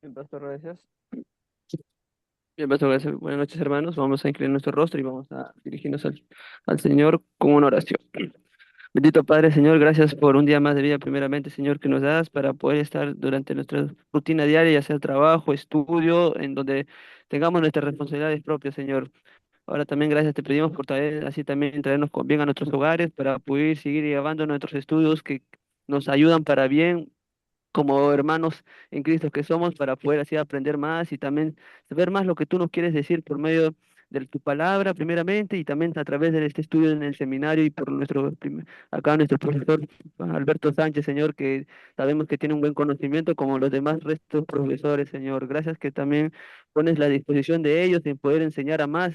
Bien, pastor, gracias. Bien, pastor, gracias. Buenas noches, hermanos. Vamos a inclinar nuestro rostro y vamos a dirigirnos al Señor con una oración. Bendito Padre, Señor, gracias por un día más de vida, primeramente, Señor, que nos das para poder estar durante nuestra rutina diaria, ya sea trabajo, estudio, en donde tengamos nuestras responsabilidades propias, Señor. Ahora también gracias te pedimos por traer, así también traernos con bien a nuestros hogares para poder seguir llevando nuestros estudios que nos ayudan para bien como hermanos en Cristo que somos, para poder así aprender más y también saber más lo que tú nos quieres decir por medio de tu palabra, primeramente, y también a través de este estudio en el seminario y por acá nuestro profesor Alberto Sánchez, Señor, que sabemos que tiene un buen conocimiento como los demás restos profesores, Señor. Gracias que también pones la disposición de ellos en poder enseñar a más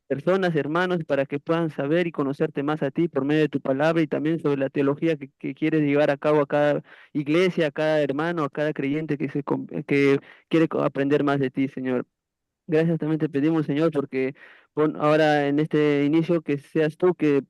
personas, hermanos, para que puedan saber y conocerte más a ti por medio de tu palabra y también sobre la teología que quieres llevar a cabo a cada iglesia, a cada hermano, a cada creyente que quiere aprender más de ti, Señor. Gracias también te pedimos, Señor, porque ahora en este inicio que seas tú que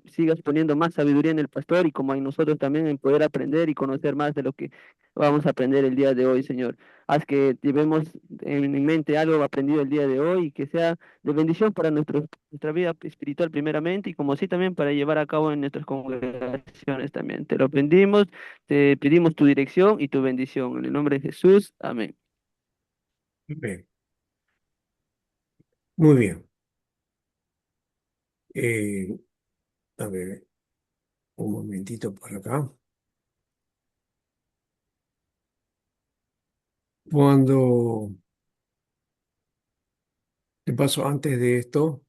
sigas poniendo más sabiduría en el pastor y como en nosotros también en poder aprender y conocer más de lo que vamos a aprender el día de hoy, Señor. Haz que llevemos en mente algo aprendido el día de hoy y que sea de bendición para nuestra vida espiritual primeramente y como así también para llevar a cabo en nuestras congregaciones también. Te lo pedimos, te pedimos tu dirección y tu bendición. En el nombre de Jesús, amén. Bien, muy bien. Eh, a ver, un momentito por acá. Cuando, ¿qué pasó antes de esto?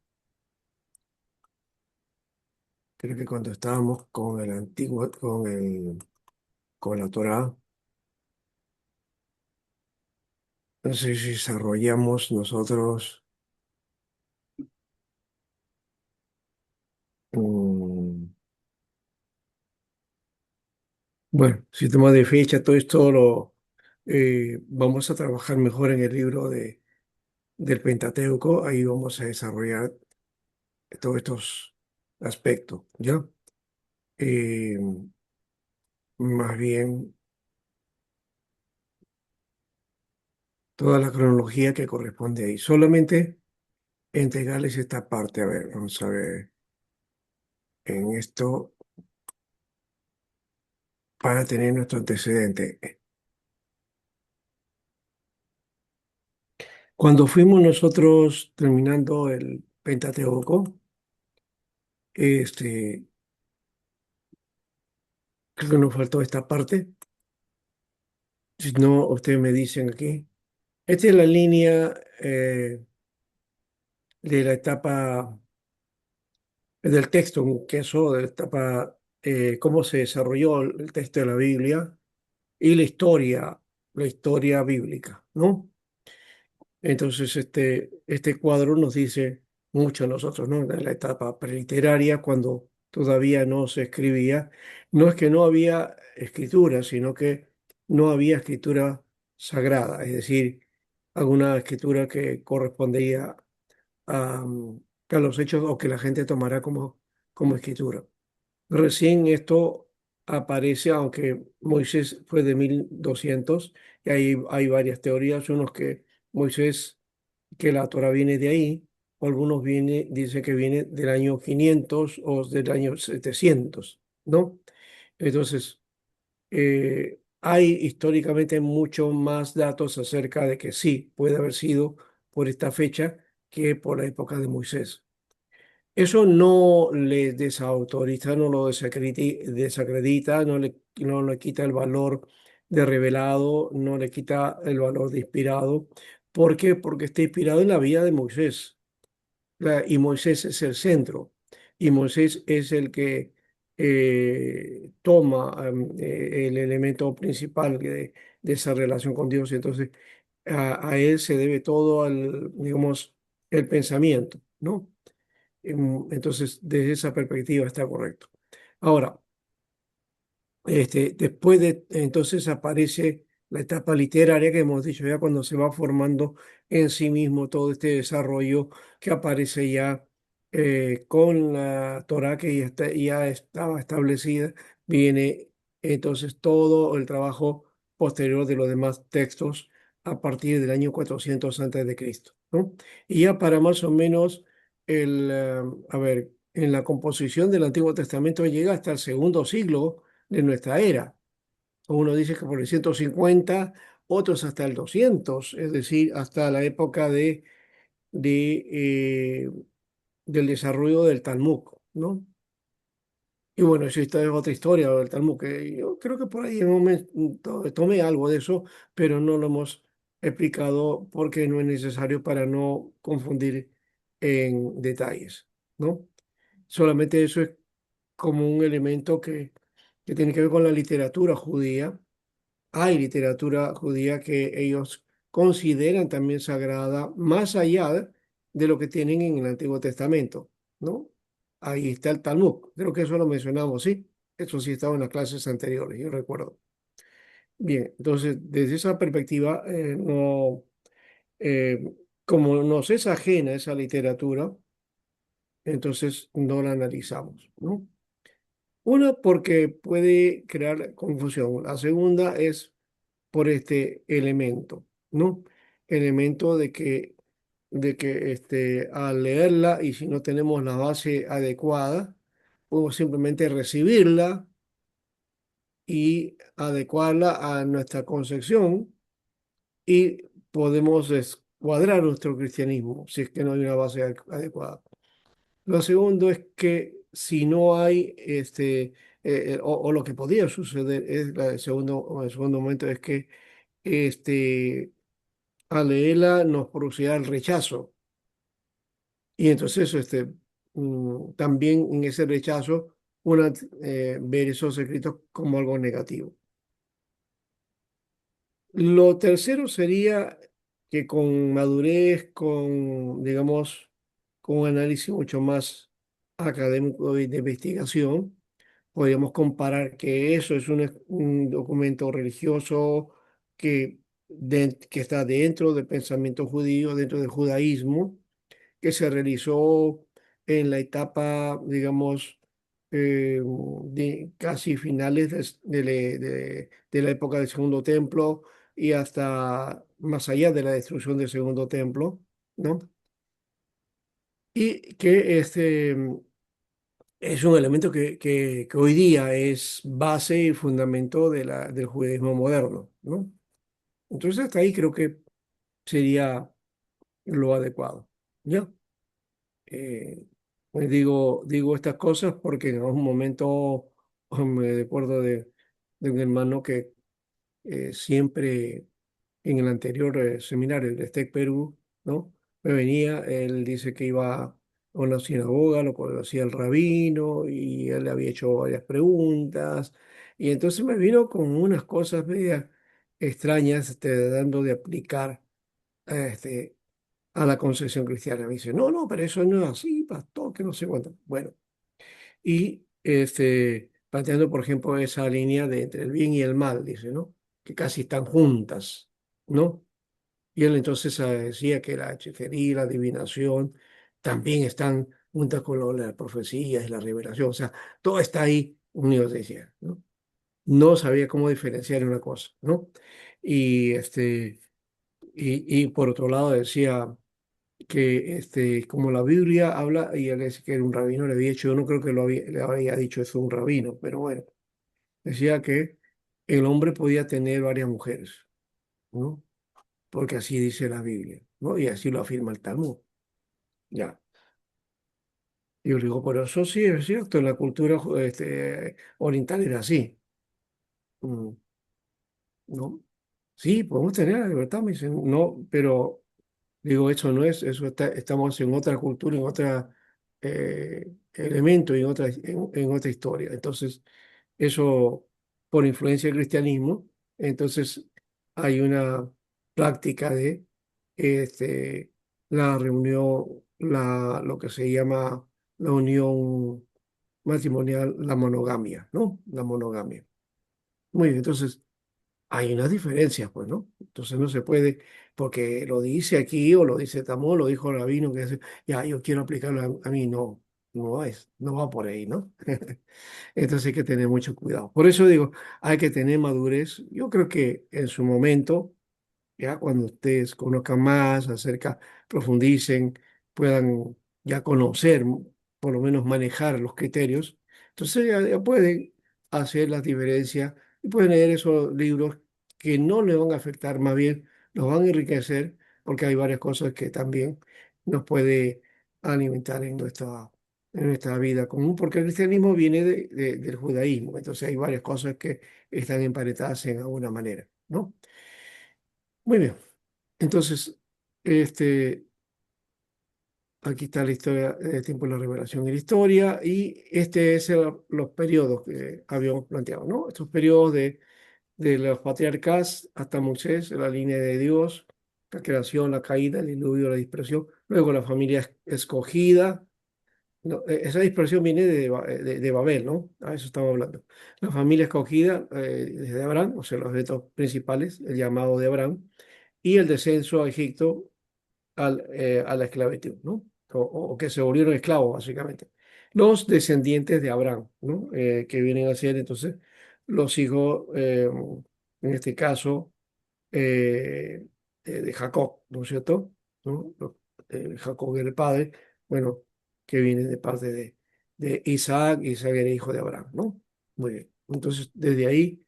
Creo que cuando estábamos con el antiguo, con la Torá, no sé si desarrollamos nosotros, mm, bueno, sistema de fecha, todo esto vamos a trabajar mejor en el libro del Pentateuco, ahí vamos a desarrollar todos estos aspectos, ¿ya? Eh, Más bien toda la cronología que corresponde ahí. Solamente entregarles esta parte. A ver, vamos a ver en esto para tener nuestro antecedente. Cuando fuimos nosotros terminando el Pentateuco, este, creo que nos faltó esta parte. Si no, ustedes me dicen aquí. Esta es la línea de la etapa del texto, que eso, de la etapa, cómo se desarrolló el texto de la Biblia y la historia bíblica, ¿no? Entonces, este cuadro nos dice mucho a nosotros, ¿no? De la etapa preliteraria, cuando todavía no se escribía. No es que no había escritura, sino que no había escritura sagrada, es decir, alguna escritura que correspondería a los hechos o que la gente tomará como escritura. Recién esto aparece, aunque Moisés fue de 1200 y hay varias teorías, unos que Moisés, que la Torah viene de ahí, o algunos dicen que viene del año 500 o del año 700, ¿no? Entonces, hay históricamente mucho más datos acerca de que sí, puede haber sido por esta fecha que por la época de Moisés. Eso no le desautoriza, no lo desacredita, no le quita el valor de revelado, no le quita el valor de inspirado. ¿Por qué? Porque está inspirado en la vida de Moisés. Y Moisés es el centro. Y Moisés es el que toma el elemento principal de esa relación con Dios. Entonces, a él se debe todo digamos, el pensamiento, ¿no? Entonces, desde esa perspectiva está correcto. Ahora, después de entonces aparece la etapa literaria que hemos dicho ya cuando se va formando en sí mismo todo este desarrollo que aparece ya con la Torá que ya estaba establecida, viene entonces todo el trabajo posterior de los demás textos a partir del año 400 antes de Cristo, ¿no? Y ya para más o menos a ver, en la composición del Antiguo Testamento llega hasta el segundo siglo de nuestra era. Uno dice que por el 150, otros hasta el 200, es decir, hasta la época de, eh, del desarrollo del Talmud, ¿no? Y bueno, eso esta es otra historia del Talmud, que yo creo que por ahí en un momento tomé algo de eso, pero no lo hemos explicado porque no es necesario para no confundir en detalles, ¿no? Solamente eso es como un elemento que tiene que ver con la literatura judía. Hay literatura judía que ellos consideran también sagrada, más allá de lo que tienen en el Antiguo Testamento, ¿no? Ahí está el Talmud. Creo que eso lo mencionamos, sí. Eso sí estaba en las clases anteriores, yo recuerdo. Bien, entonces, desde esa perspectiva, no, como nos es ajena esa literatura, entonces no la analizamos, ¿no? Una, porque puede crear confusión. La segunda es por este elemento, ¿no? Elemento de que al leerla y si no tenemos la base adecuada, podemos simplemente recibirla y adecuarla a nuestra concepción y podemos descuadrar nuestro cristianismo si es que no hay una base adecuada. Lo segundo es que si no hay, o lo que podría suceder es el segundo momento es que al leerla nos producirá el rechazo. Y entonces también en ese rechazo una, ver esos escritos como algo negativo. Lo tercero sería que con madurez, con, digamos, con un análisis mucho más académico y de investigación, podríamos comparar que eso es un documento religioso que está dentro del pensamiento judío, dentro del judaísmo, que se realizó en la etapa, digamos, de casi finales de la época del Segundo Templo y hasta más allá de la destrucción del Segundo Templo, ¿no? Y que es un elemento que hoy día es base y fundamento del judaísmo moderno, ¿no? Entonces, hasta ahí creo que sería lo adecuado, ¿ya? Eh, pues digo estas cosas porque en algún momento me acuerdo de un hermano que siempre en el anterior seminario de TEC Perú, ¿no? Me venía, él dice que iba a una sinagoga, lo conocía el rabino y él le había hecho varias preguntas y entonces me vino con unas cosas media extrañas, dando de aplicar este, a la concepción cristiana. Me dice, no, no, pero eso no es así, pastor, que no sé cuánto. Bueno, y planteando, por ejemplo, esa línea de entre el bien y el mal, dice, ¿no? Que casi están juntas, ¿no? Y él entonces decía que la hechicería y la adivinación también están juntas con las profecías y la revelación, o sea, todo está ahí unido, decía, ¿no? No sabía cómo diferenciar una cosa, ¿no? Y, y por otro lado decía que como la Biblia habla, y él es que era un rabino, le había dicho, yo no creo que le había dicho eso a un rabino, pero bueno, decía que el hombre podía tener varias mujeres, ¿no? Porque así dice la Biblia, ¿no? Y así lo afirma el Talmud, ya. Y yo le digo, pero eso sí es cierto, en la cultura oriental era así, mm, ¿no? Sí, podemos tener la libertad, me dicen, no, pero digo, eso no es, estamos en otra cultura, en otro elemento, en otra historia. Entonces, eso por influencia del cristianismo, entonces hay una práctica de este, la reunión, lo que se llama la unión matrimonial, la monogamia, ¿no? La monogamia. Muy bien, entonces hay unas diferencias, pues, ¿no? Entonces no se puede, porque lo dice aquí o lo dice Tamó, lo dijo Rabino, que hace, ya, yo quiero aplicarlo a mí, no, no va por ahí, ¿no? Entonces hay que tener mucho cuidado. Por eso digo, hay que tener madurez. Yo creo que en su momento, ya cuando ustedes conozcan más acerca, profundicen, puedan ya conocer, por lo menos manejar los criterios, entonces ya pueden hacer la diferencia y pueden leer esos libros que no le van a afectar, más bien los van a enriquecer, porque hay varias cosas que también nos puede alimentar en nuestra vida común, porque el cristianismo viene del judaísmo, entonces hay varias cosas que están emparentadas en alguna manera, ¿no? Muy bien. Entonces, este, aquí está la historia del tiempo de la revelación y la historia, y este es los periodos que habíamos planteado, ¿no? Estos periodos de los patriarcas hasta Moisés, la línea de Dios, la creación, la caída, el diluvio, la dispersión, luego la familia escogida. No, esa dispersión viene de Babel, ¿no? A eso estamos hablando. La familia escogida desde Abraham, o sea, los eventos principales, el llamado de Abraham, y el descenso a Egipto a la esclavitud, ¿no? O que se volvieron esclavos, básicamente. Los descendientes de Abraham, ¿no? Que vienen a ser entonces los hijos, en este caso, de Jacob, ¿no es cierto? ¿No? Jacob era el padre, bueno, que viene de parte de Isaac, Isaac era hijo de Abraham, ¿no? Muy bien. Entonces, desde ahí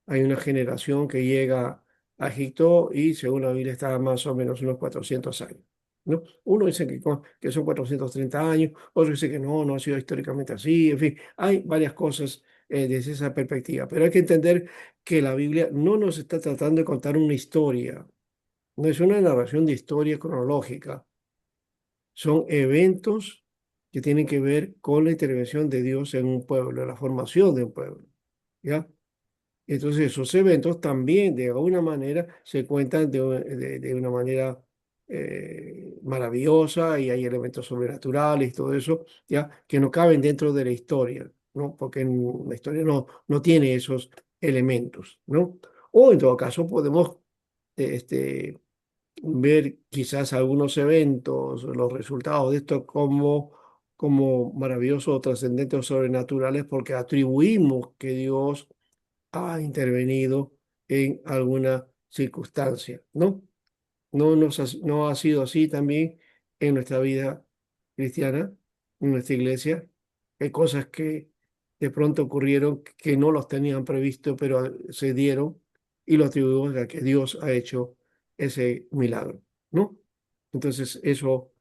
hay una generación que llega a Egipto y según la Biblia está más o menos unos 400 años, ¿no? Uno dice que son 430 años, otro dice que no, no ha sido históricamente así, en fin, hay varias cosas desde esa perspectiva, pero hay que entender que la Biblia no nos está tratando de contar una historia, no es una narración de historia cronológica, son eventos que tienen que ver con la intervención de Dios en un pueblo, la formación de un pueblo, ¿ya? Entonces esos eventos también de alguna manera se cuentan de una manera maravillosa y hay elementos sobrenaturales y todo eso, ¿ya? Que no caben dentro de la historia, ¿no? Porque la historia no tiene esos elementos, ¿no? O en todo caso podemos este, ver quizás algunos eventos, los resultados de esto como maravillosos o trascendentes o sobrenaturales porque atribuimos que Dios ha intervenido en alguna circunstancia, ¿no? No ha sido así también en nuestra vida cristiana, en nuestra iglesia. Hay cosas que de pronto ocurrieron que no los tenían previsto, pero se dieron y lo atribuimos a que Dios ha hecho ese milagro, ¿no? Entonces eso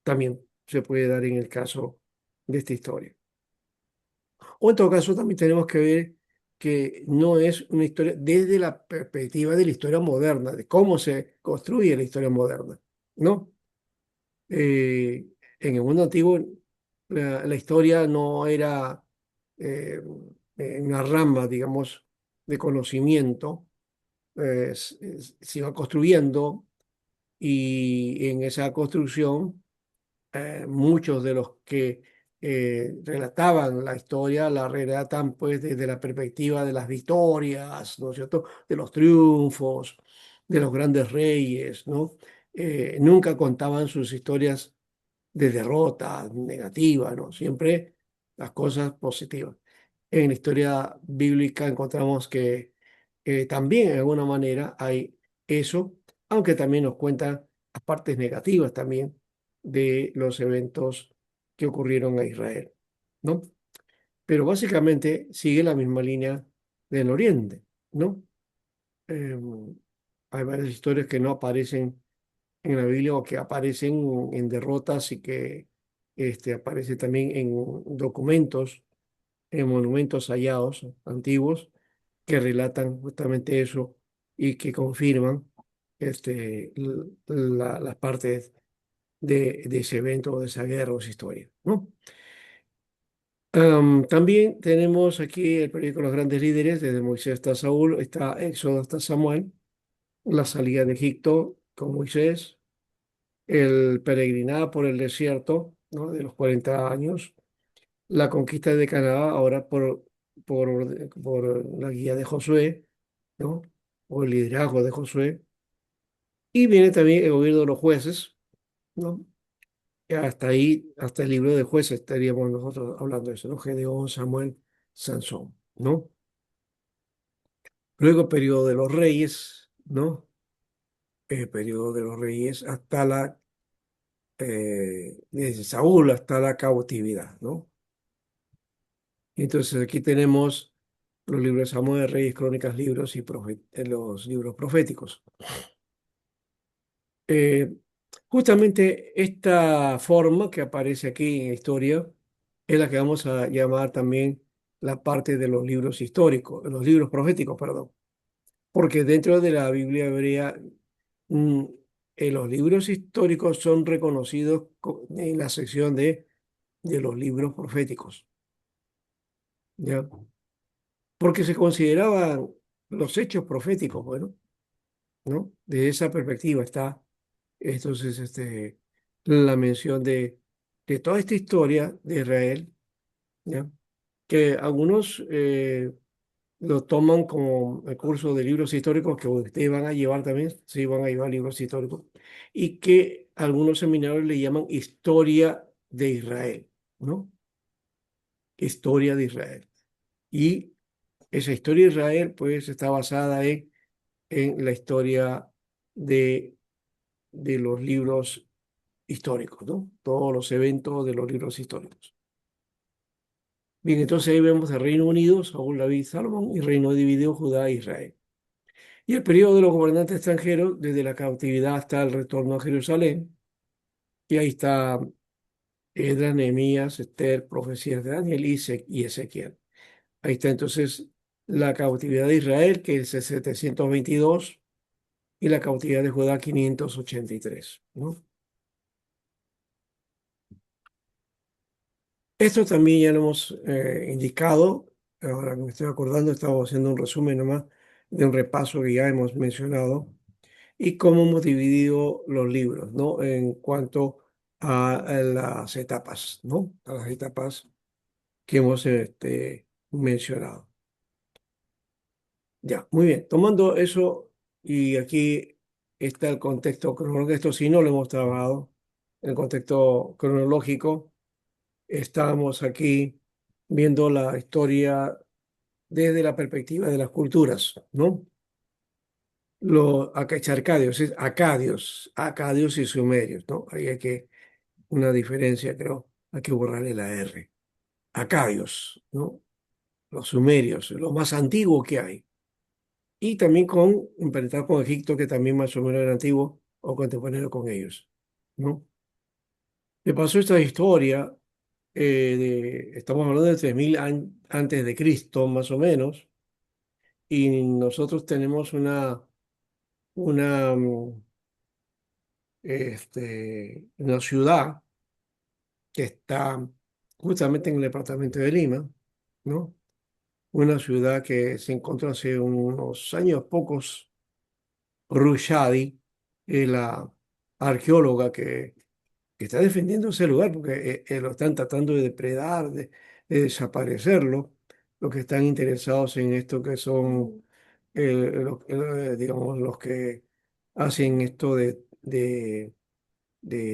también se puede dar en el caso de esta historia. O en todo caso, también tenemos que ver que no es una historia desde la perspectiva de la historia moderna, de cómo se construye la historia moderna, ¿no? Eh, en el mundo antiguo, la historia no era eh, una rama, digamos, de conocimiento, se iba construyendo y en esa construcción muchos de los que relataban la historia la relatan pues desde la perspectiva de las victorias, ¿no es cierto? De los triunfos, de los grandes reyes, ¿no? Nunca contaban sus historias de derrota negativa, ¿no? Siempre las cosas positivas. En la historia bíblica encontramos que también de alguna manera hay eso, aunque también nos cuentan las partes negativas también de los eventos que ocurrieron a Israel, ¿no? Pero básicamente sigue la misma línea del Oriente, ¿no? Eh, Hay varias historias que no aparecen en la Biblia o que aparecen en derrotas y que aparece también en documentos, en monumentos hallados antiguos que relatan justamente eso y que confirman las partes de ese evento o de esa guerra o esa historia, ¿no? También tenemos aquí el periódico Los Grandes Líderes, desde Moisés hasta Saúl, está Éxodo hasta Samuel, la salida de Egipto con Moisés, el peregrinar por el desierto, ¿no? De los 40 años, la conquista de Canadá ahora por la guía de Josué, ¿no? O el liderazgo de Josué. Y viene también el gobierno de los jueces, ¿no? Hasta ahí, hasta el libro de jueces estaríamos nosotros hablando de eso, ¿no? Gedeón, Samuel, Sansón, ¿no? Luego periodo de los reyes, ¿no? El periodo de los reyes hasta desde Saúl hasta la cautividad, ¿no? Entonces aquí tenemos los libros de Samuel, Reyes, Crónicas, libros y los libros proféticos. Eh, Justamente esta forma que aparece aquí en la historia es la que vamos a llamar también la parte de los libros históricos, de los libros proféticos, perdón, porque dentro de la Biblia hebrea mm, los libros históricos son reconocidos en la sección de los libros proféticos, ¿ya? Porque se consideraban los hechos proféticos, bueno, ¿no? De esa perspectiva está entonces la mención de toda esta historia de Israel, ¿ya? Que algunos lo toman como el curso de libros históricos que ustedes van a llevar también, sí, van a llevar libros históricos, y que algunos seminarios le llaman historia de Israel, ¿no? Historia de Israel. Y esa historia de Israel, pues, está basada en la historia de, de los libros históricos, ¿no? Todos los eventos de los libros históricos. Bien, entonces ahí vemos el Reino Unido, Saúl, David, Salomón, y reino dividido Judá e Israel. Y el periodo de los gobernantes extranjeros, desde la cautividad hasta el retorno a Jerusalén, y ahí está Esdras, Nehemías, Esther, profecías de Daniel y Ezequiel. Ahí está entonces la cautividad de Israel, que es el 722, y la cautividad de Judá 583, ¿no? Esto también ya lo hemos indicado, ahora que me estoy acordando, estaba haciendo un resumen nomás de un repaso que ya hemos mencionado, y cómo hemos dividido los libros, ¿no? En cuanto a las etapas, ¿no? A las etapas que hemos mencionado. Ya, muy bien. Tomando eso, y aquí está el contexto cronológico, esto sí no lo hemos trabajado, el contexto cronológico, estamos aquí viendo la historia desde la perspectiva de las culturas, ¿no? Los acadios, es acadios y sumerios, ¿no? Ahí hay que, una diferencia, creo, hay que borrarle la R. Acadios, ¿no? Los sumerios, lo más antiguo que hay. Y también emparentado con Egipto, que también más o menos era antiguo o contemporáneo con ellos, ¿no? Le pasó esta historia, estamos hablando de 3000 antes de Cristo, más o menos, y nosotros tenemos una, una ciudad que está justamente en el departamento de Lima, ¿no? Una ciudad que se encontró hace unos años pocos. Rushdie, la arqueóloga que está defendiendo ese lugar porque lo están tratando de depredar, de desaparecerlo. Los que están interesados en esto que son, digamos, los que hacen esto de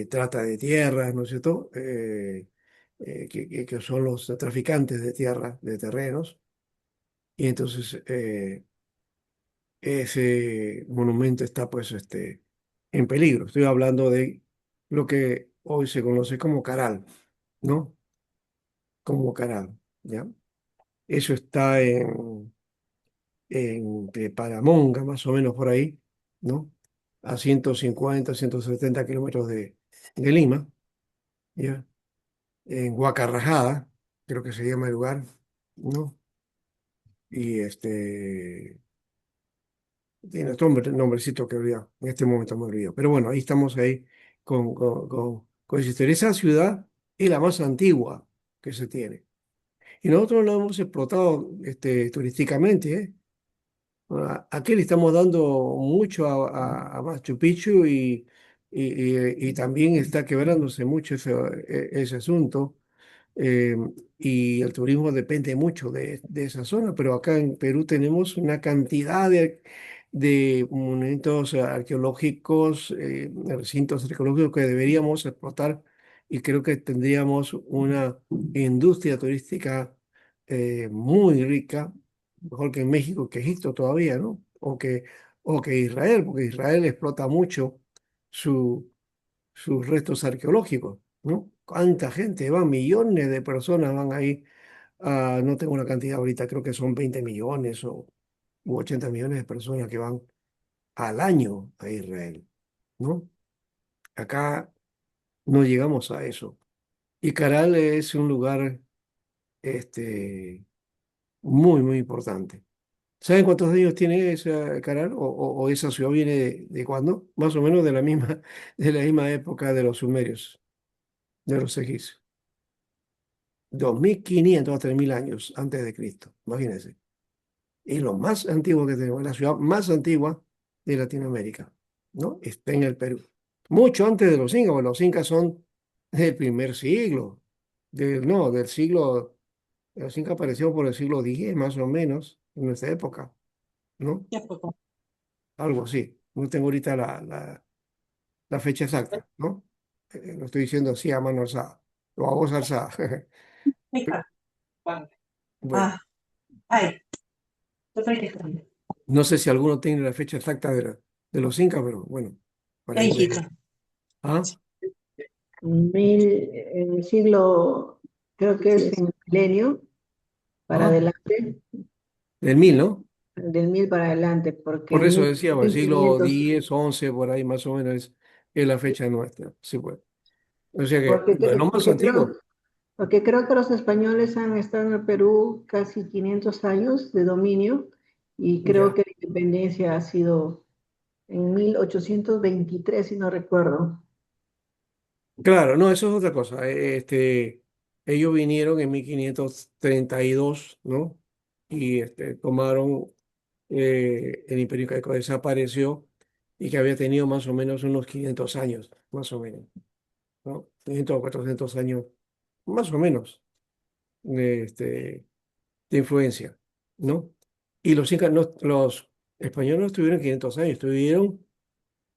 trata de tierras, ¿no es cierto? Que son los traficantes de tierra, de terrenos. Y entonces ese monumento está pues en peligro. Estoy hablando de lo que hoy se conoce como Caral, ¿no? Como Caral, ¿ya? Eso está en Paramonga, más o menos por ahí, ¿no? A 150, 170 kilómetros de Lima, ¿ya? En Huacarrajada, creo que se llama el lugar, ¿no? Y tiene otro nombrecito que olvidado, en este momento me olvidado. Pero bueno, ahí estamos ahí con esa historia. Esa ciudad es la más antigua que se tiene. Y nosotros lo hemos explotado turísticamente, ¿eh? Aquí le estamos dando mucho a Machu Picchu y también está quebrándose mucho ese asunto. eh, y el turismo depende mucho de esa zona, pero acá en Perú tenemos una cantidad de monumentos arqueológicos, recintos arqueológicos que deberíamos explotar y creo que tendríamos una industria turística muy rica, mejor que en México, que Egipto todavía, ¿no? O que o que Israel, porque Israel explota mucho su, sus restos arqueológicos, ¿no? ¿Cuánta gente va? Millones de personas van ahí. No tengo una cantidad ahorita, creo que son 20 millones o u 80 millones de personas que van al año a Israel, ¿no? Acá no llegamos a eso. Y Caral es un lugar este, muy, muy importante. ¿Saben cuántos años tiene esa Caral? O esa ciudad viene de cuándo? Más o menos de la misma época de los sumerios, de los egipcios. 2500 a 3000 años antes de Cristo, imagínense. Es lo más antiguo que tenemos, la ciudad más antigua de Latinoamérica, ¿no? Está en el Perú. Mucho antes de los incas, porque los incas son del primer siglo, no, del siglo, los incas aparecieron por el siglo X, más o menos, en nuestra época, ¿no? Ya, pues, Algo así. No tengo ahorita la fecha exacta, ¿no? Lo estoy diciendo así a mano alzada, o a voz alzada. hija, Juan. Bueno, Ah, ay, yo soy hija. no sé si alguno tiene la fecha exacta de los incas, pero bueno, por Ya, ahí me... hijita. ¿Ah? En el siglo, creo que es en el milenio para ¿Ah? adelante, Del 1000, ¿no? del 1000 para adelante, porque Por en eso decía, pues, siglo 1500, 10, 11, por ahí más o menos es la fecha nuestra. Sí, pues. O sea que, porque, bueno, más antiguo. porque creo que los españoles han estado en el Perú casi 500 años de dominio y creo Ya. que la independencia ha sido en 1823 si no recuerdo. Claro, no, eso es otra cosa. Ellos vinieron en 1532, ¿no? Y tomaron el Imperio Incaico, desapareció y que había tenido más o menos unos 500 años, más o menos, ¿no? 500 o 400 años, más o menos, de, de influencia, ¿no? Y los incas, los españoles no estuvieron 500 años, estuvieron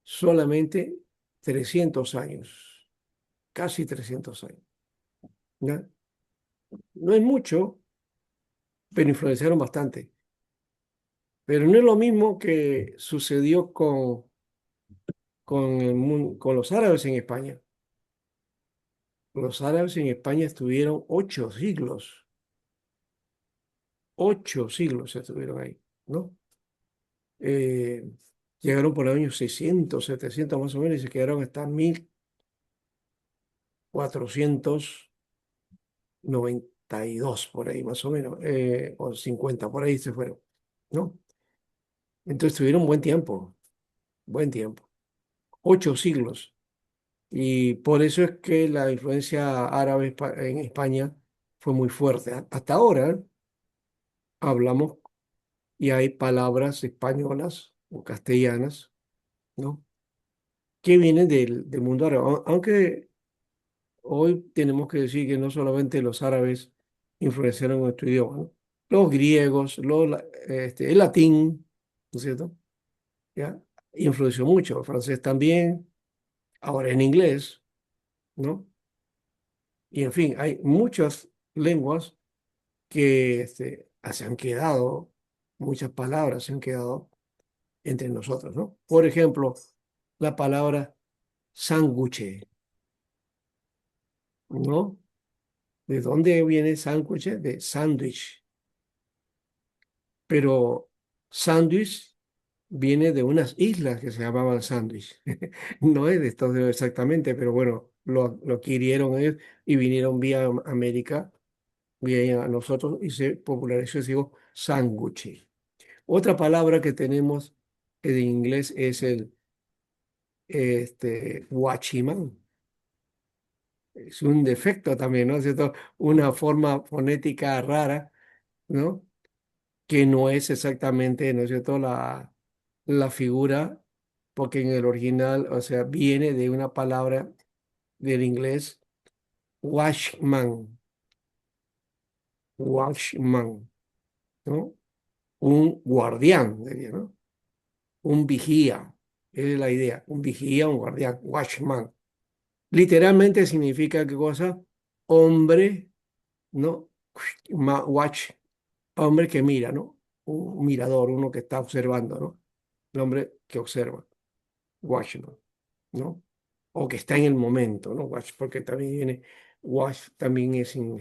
solamente 300 años, casi 300 años, ¿ya? No es mucho, pero influenciaron bastante. Pero no es lo mismo que sucedió con los árabes en España. Los árabes en España estuvieron 8 siglos estuvieron ahí, ¿no? Eh, Llegaron por los años 600, 700 más o menos y se quedaron hasta 1492 por ahí más o menos, o 50 por ahí se fueron, ¿no? Entonces tuvieron buen tiempo, 8 siglos. Y por eso es que la influencia árabe en España fue muy fuerte. Hasta ahora hablamos y hay palabras españolas o castellanas, ¿no? Que vienen del mundo árabe. Aunque hoy tenemos que decir que no solamente los árabes influenciaron nuestro idioma, ¿no? Los griegos, el latín, ¿no es cierto? ¿Ya? Influenció mucho, el francés también, ahora en inglés, ¿no? Y en fin, hay muchas lenguas que se han quedado, muchas palabras se han quedado entre nosotros, ¿no? Por ejemplo, la palabra sándwich, ¿no? ¿De dónde viene sándwich? De sándwich. Pero sándwich viene de unas islas que se llamaban sándwich. No es de Estados Unidos exactamente, pero bueno, lo adquirieron ellos y vinieron vía América, vía a nosotros y se popularizó, digo, sándwich. Otra palabra que tenemos en inglés es el guachimán. Es un defecto también, ¿no es cierto? Una forma fonética rara, ¿no? Que no es exactamente, ¿no es cierto?, la figura, porque en el original, o sea, viene de una palabra del inglés, watchman, watchman, ¿no? Un guardián, diría, ¿no? Un vigía, es la idea, un vigía, un guardián, watchman. Literalmente significa qué cosa, hombre, ¿no? Watch, hombre que mira, ¿no? Un mirador, uno que está observando, ¿no? el hombre que observa, watchman, ¿no? O que está en el momento, ¿no? Watch, porque también viene, watch también es en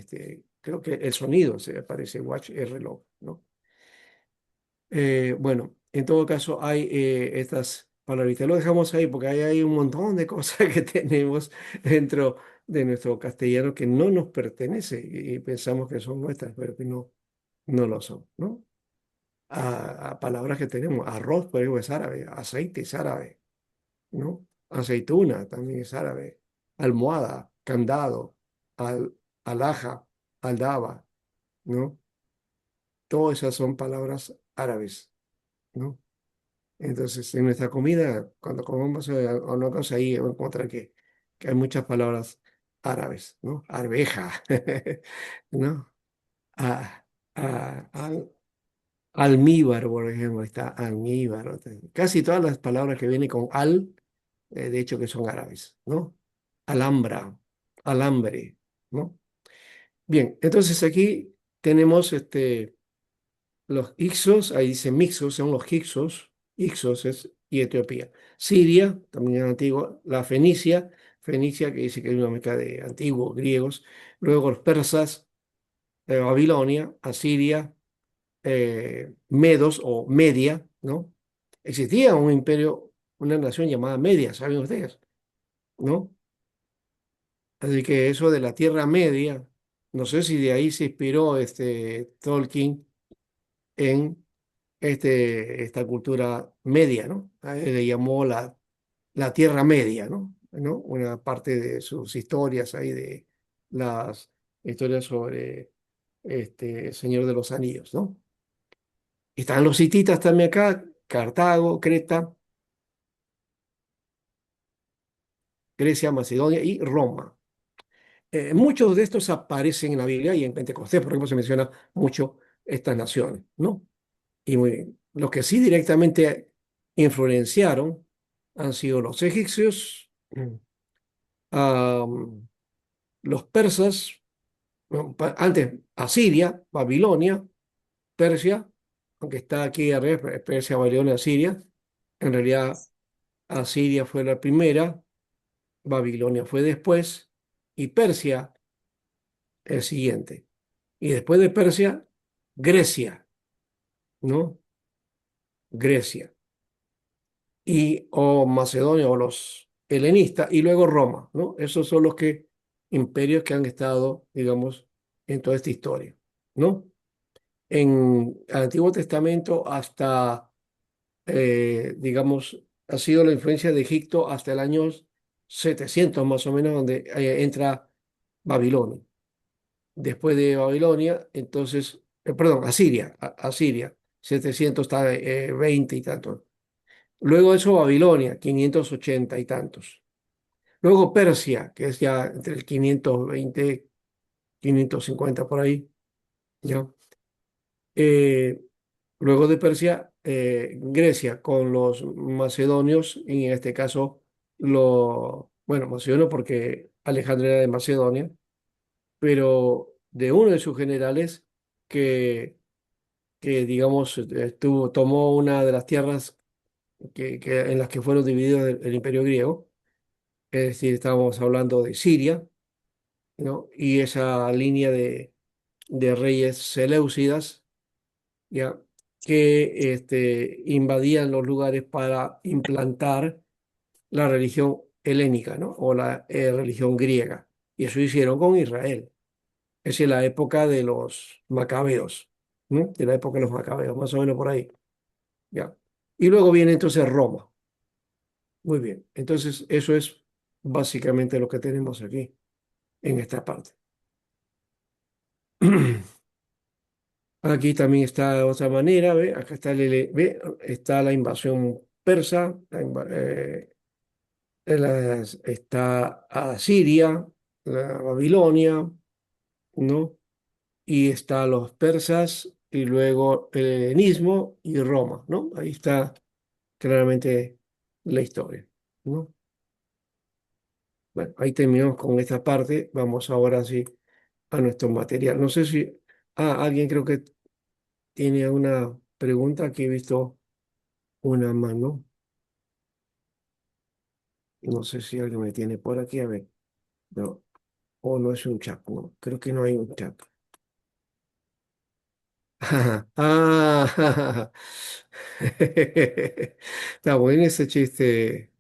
creo que el sonido se parece, watch es reloj, ¿no? Bueno, en todo caso hay estas palabritas. Lo dejamos ahí porque hay un montón de cosas que tenemos dentro de nuestro castellano que no nos pertenece y pensamos que son nuestras, pero que no, no lo son, ¿no? A palabras que tenemos, arroz, por ejemplo, es árabe, aceite es árabe, ¿no? Aceituna también es árabe, almohada, candado, alhaja, aldaba, ¿no? Todas esas son palabras árabes, ¿no? Entonces, en nuestra comida, cuando comemos una cosa ahí, vamos a encontrar que hay muchas palabras árabes, ¿no? Arveja, ¿no? A- al- almíbar, por ejemplo, está almíbar. Casi todas las palabras que vienen con de hecho que son árabes, ¿no? Alhambra, alambre, ¿no? Bien, entonces aquí tenemos los Ixos, ahí dice Mixos, son los Hicsos, Ixos es y Etiopía. Siria, también es antigua, la Fenicia, Fenicia que dice que es una mezcla de antiguos griegos, luego los persas, Babilonia, Asiria, Medos o Media, ¿no? Existía un imperio, una nación llamada Media, ¿saben ustedes? ¿No? Así que eso de la Tierra Media, no sé si de ahí se inspiró Tolkien en esta cultura media, ¿no? A él le llamó la Tierra Media, ¿no? ¿No? Una parte de sus historias ahí, de las historias sobre Señor de los Anillos, ¿no? Están los hititas también acá, Cartago, Creta, Grecia, Macedonia y Roma. Muchos de estos aparecen en la Biblia y en Pentecostés, por ejemplo, se menciona mucho estas naciones, ¿no? Y los que sí directamente influenciaron han sido los egipcios, am, los persas, bueno, antes Asiria, Babilonia, Persia, aunque está aquí arriba, Persia, Babilonia, Asiria. En realidad, Asiria fue la primera, Babilonia fue después y Persia el siguiente. Y después de Persia, Grecia, ¿no? Grecia. Y o Macedonia o los helenistas y luego Roma, ¿no? Esos son los imperios que han estado, digamos, en toda esta historia, ¿no? En el Antiguo Testamento hasta, digamos, ha sido la influencia de Egipto hasta el año 700 más o menos, donde entra Babilonia. Después de Babilonia, entonces, perdón, Asiria, Asiria, 720 y tanto. Luego de eso Babilonia, 580 y tantos. Luego Persia, que es ya entre el 520, 550 por ahí, ¿ya? Eh, Luego de Persia, Grecia con los macedonios, y en este caso, bueno, macedonio porque Alejandro era de Macedonia, pero de uno de sus generales que digamos, tomó una de las tierras en las que fueron divididos el imperio griego. Es decir, estábamos hablando de Siria, ¿no? Y esa línea de reyes seleucidas, ¿ya? Que invadían los lugares para implantar la religión helénica, ¿no? O la religión griega. Y eso hicieron con Israel. Esa es la época de los macabeos, ¿no? De la época de los macabeos, más o menos por ahí, ¿ya? Y luego viene entonces Roma. Muy bien. Entonces, eso es básicamente lo que tenemos aquí, en esta parte. Aquí también está de otra manera, ¿ve? Acá está, ¿ve? Está la invasión persa, está Asiria, la Babilonia, ¿no? Y está los persas y luego el helenismo y Roma, ¿no? Ahí está claramente la historia, ¿no? Bueno, ahí terminamos con esta parte. Vamos ahora sí a nuestro material. No sé si alguien creo que tiene una pregunta que he visto. una mano. No sé si alguien me tiene por aquí, a ver. No, o no es un chat, no, creo que no hay un chat. Ah, está bueno ese chiste,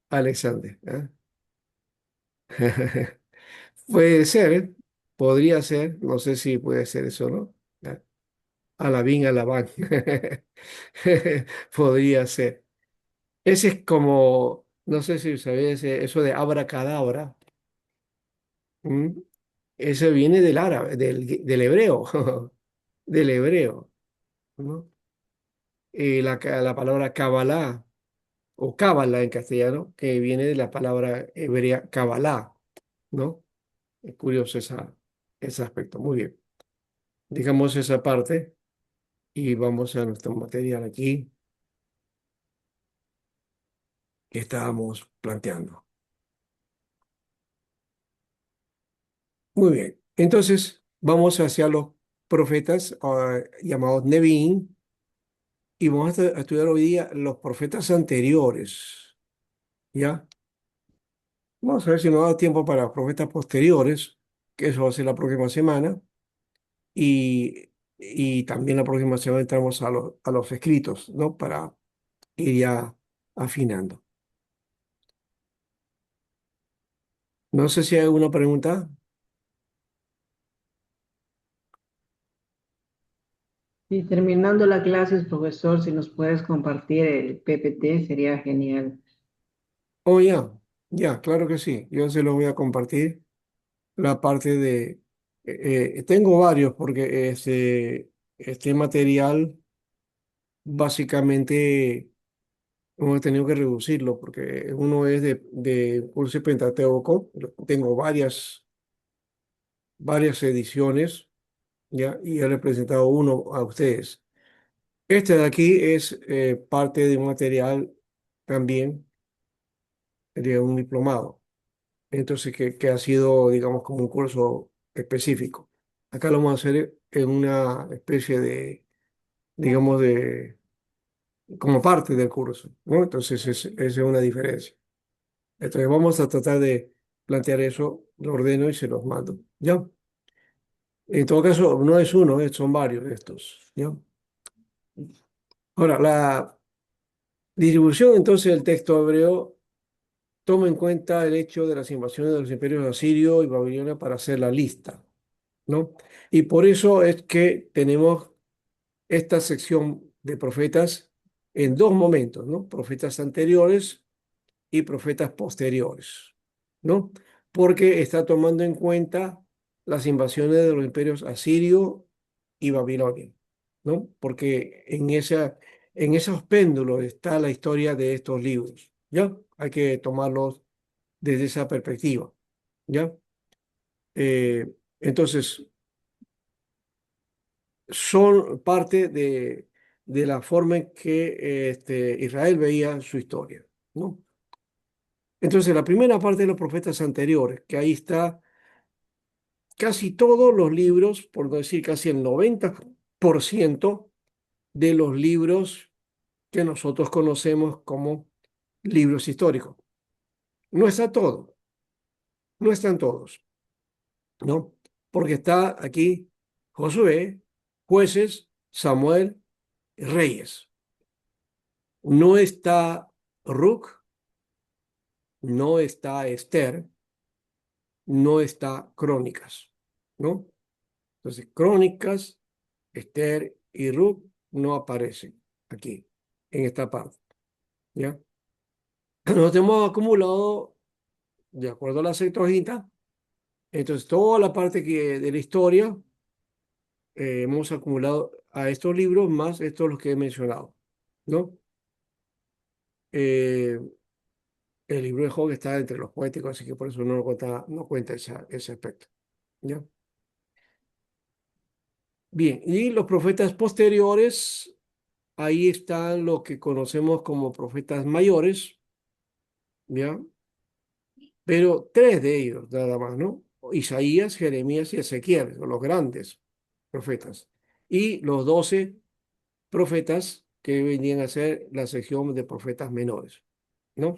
Alexander. ¿Ah? Puede ser, podría ser, no sé si puede ser eso, ¿no? Ah, Alabín, alabán. Podría ser. Ese es como, no sé si sabías eso de abracadabra. ¿Mm? Eso viene del árabe, del hebreo, del hebreo, ¿no? La palabra Kabbalah o Cábala en castellano, que viene de la palabra hebrea Kabbalah, ¿no? Es curioso ese aspecto. Muy bien. Digamos esa parte y vamos a nuestro material aquí que estábamos planteando. Muy bien. Entonces, vamos hacia los profetas llamados Nevi'im y vamos a estudiar hoy día los profetas anteriores, ¿ya? Vamos a ver si nos da tiempo para los profetas posteriores, que eso va a ser la próxima semana. Y también la próxima semana entramos a los escritos, ¿no? Para ir ya afinando. No sé si hay alguna pregunta. Y terminando la clase, profesor, si nos puedes compartir el PPT, sería genial. Oh, ya, claro que sí. Yo se lo voy a compartir. La parte de... tengo varios porque este material básicamente hemos tenido que reducirlo porque uno es de curso Pentateuco. Tengo varias ediciones, ¿ya? Y ya le he presentado uno a ustedes. Este de aquí es parte de un material también de un diplomado, entonces que ha sido, digamos, como un curso específico. Acá lo vamos a hacer en una especie de, digamos, como parte del curso, ¿no? Entonces esa es una diferencia. Entonces vamos a tratar de plantear eso, lo ordeno y se los mando, ¿ya? En todo caso, no es uno, son varios de estos, ¿ya? Ahora, la distribución entonces del texto hebreo toma en cuenta el hecho de las invasiones de los imperios asirio y babilonia para hacer la lista, ¿no? Y por eso es que tenemos esta sección de profetas en dos momentos, ¿no? Profetas anteriores y profetas posteriores, ¿no? Porque está tomando en cuenta las invasiones de los imperios asirio y babilonia, ¿no? Porque en esos péndulos está la historia de estos libros, ¿ya? Hay que tomarlos desde esa perspectiva, ¿ya? Eh, entonces, son parte de la forma en que Israel veía su historia, ¿no? Entonces, la primera parte de los profetas anteriores, que ahí está casi todos los libros, por no decir casi el 90% de los libros que nosotros conocemos como libros históricos. No está todo, no están todos, ¿no? Porque está aquí Josué, jueces, Samuel, reyes. No está Ruc, no está Esther, no está Crónicas, ¿no? Entonces, Crónicas, Esther y Ruc no aparecen aquí, en esta parte, ¿ya? Nos hemos acumulado, de acuerdo a la Septuaginta, entonces toda la parte de la historia hemos acumulado a estos libros más estos los que he mencionado, ¿no? Eh, el libro de Job está entre los poéticos, así que por eso no cuenta ese aspecto, ¿ya? Bien, y los profetas posteriores, ahí están lo que conocemos como profetas mayores, ¿ya? Pero tres de ellos nada más, ¿no? Isaías, Jeremías y Ezequiel, son los grandes profetas. Y los 12 profetas que venían a ser la sección de profetas menores, ¿no?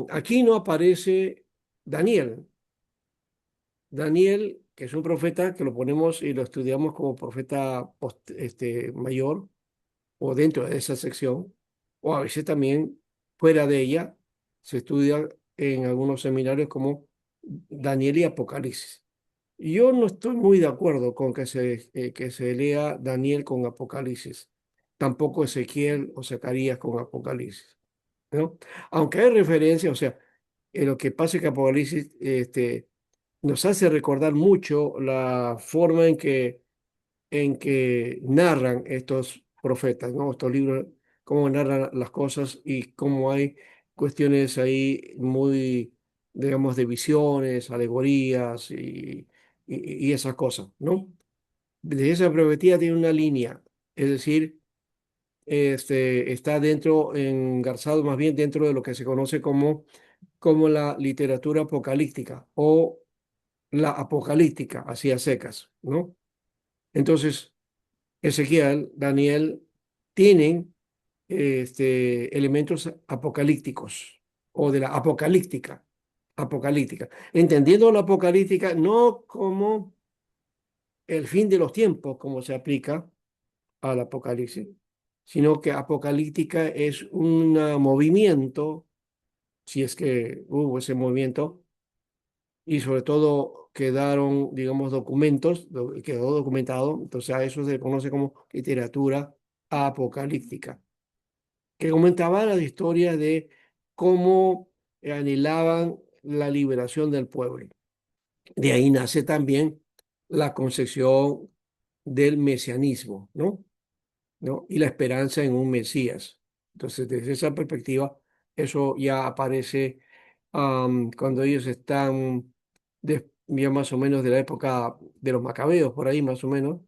Aquí no aparece Daniel. Daniel, que es un profeta que lo ponemos y lo estudiamos como profeta mayor o dentro de esa sección, o a veces también fuera de ella, se estudia en algunos seminarios como Daniel y Apocalipsis. Yo no estoy muy de acuerdo con que se lea Daniel con Apocalipsis, tampoco Ezequiel o Zacarías con Apocalipsis, ¿no? Aunque hay referencia, o sea, lo que pasa es que Apocalipsis nos hace recordar mucho la forma en que narran estos profetas, ¿no? Estos libros, cómo narran las cosas y cómo hay cuestiones ahí muy, digamos, de visiones, alegorías y esas cosas, ¿no? De esa profecía tiene una línea, es decir, está dentro, engarzado más bien dentro de lo que se conoce como la literatura apocalíptica o la apocalíptica, así a secas, ¿no? Entonces, Ezequiel, Daniel, tienen elementos apocalípticos o de la apocalíptica, entendiendo la apocalíptica no como el fin de los tiempos, como se aplica al apocalipsis, sino que apocalíptica es un movimiento, si es que hubo ese movimiento, y sobre todo quedaron, digamos, documentos, quedó documentado, entonces a eso se le conoce como literatura apocalíptica, que comentaba la historia de cómo anhelaban la liberación del pueblo. De ahí nace también la concepción del mesianismo, ¿no? ¿No? Y la esperanza en un Mesías. Entonces, desde esa perspectiva, eso ya aparece cuando ellos están ya más o menos de la época de los macabeos, por ahí más o menos,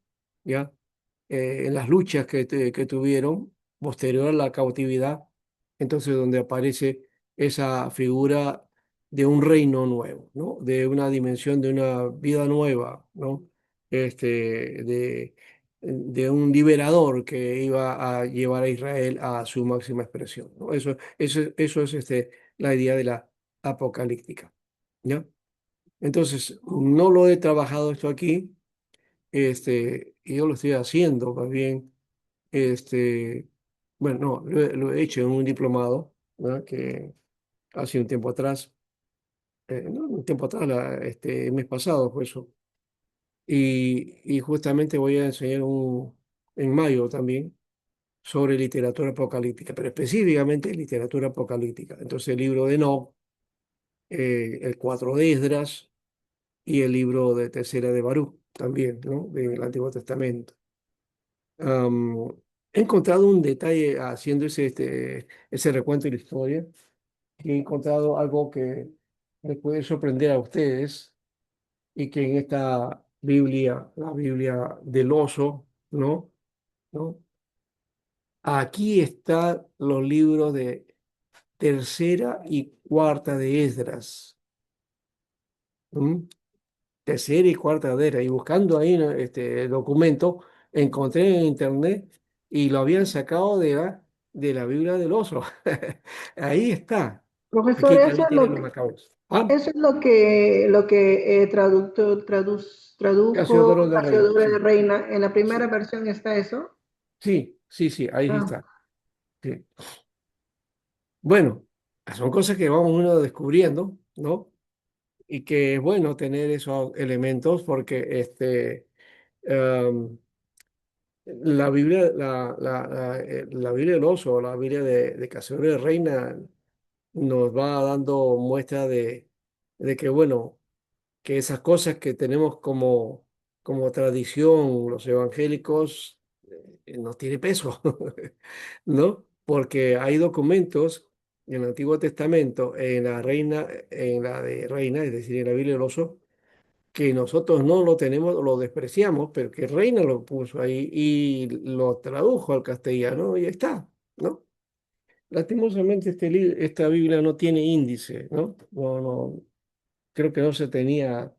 ya, en las luchas que tuvieron posterior a la cautividad, entonces donde aparece esa figura de un reino nuevo, ¿no? De una dimensión, de una vida nueva, ¿no? De un liberador que iba a llevar a Israel a su máxima expresión, ¿no? Eso es la idea de la apocalíptica, ¿ya? Entonces, no lo he trabajado esto aquí, y yo lo estoy haciendo más bien, este, bueno, no, lo he hecho en un diplomado, ¿no? Que hace un tiempo atrás, no, un tiempo atrás, el mes pasado fue eso, y justamente voy a enseñar en mayo también sobre literatura apocalíptica, pero específicamente literatura apocalíptica. Entonces el libro de Enoc, el 4 de Esdras y el libro de Tercera de Barú también, ¿no? Del Antiguo Testamento. Am, He encontrado un detalle haciendo ese recuento de la historia, que he encontrado algo que les puede sorprender a ustedes y que en esta Biblia, la Biblia del oso, ¿no? ¿No? Aquí están los libros de tercera y cuarta de Esdras. ¿M? Tercera y cuarta de Esdras. Y buscando ahí, ¿no? Este documento, encontré en internet y lo habían sacado de la Biblia del oso. Ahí está. Profesor, Aquí también tienen los macabeos. Ah, eso es lo que Casiodoro tradujo de Reina. Casiodoro de Sí, Reina. En la primera sí, versión está eso. sí, sí, sí, ahí Ah, está. Sí. Bueno, son cosas que vamos uno descubriendo, ¿no? Y que es bueno tener esos elementos porque em, la Biblia del oso, la Biblia de Casiodoro de Reina nos va dando muestra de que, bueno, que esas cosas que tenemos como tradición los evangélicos no tiene peso, ¿no? Porque hay documentos en el Antiguo Testamento, en la de Reina, es decir, en la Biblia del oso, que nosotros no lo tenemos, lo despreciamos, pero que Reina lo puso ahí y lo tradujo al castellano y ahí está, ¿no? Lastimosamente esta Biblia no tiene índice, ¿no? No, no, creo que no se tenía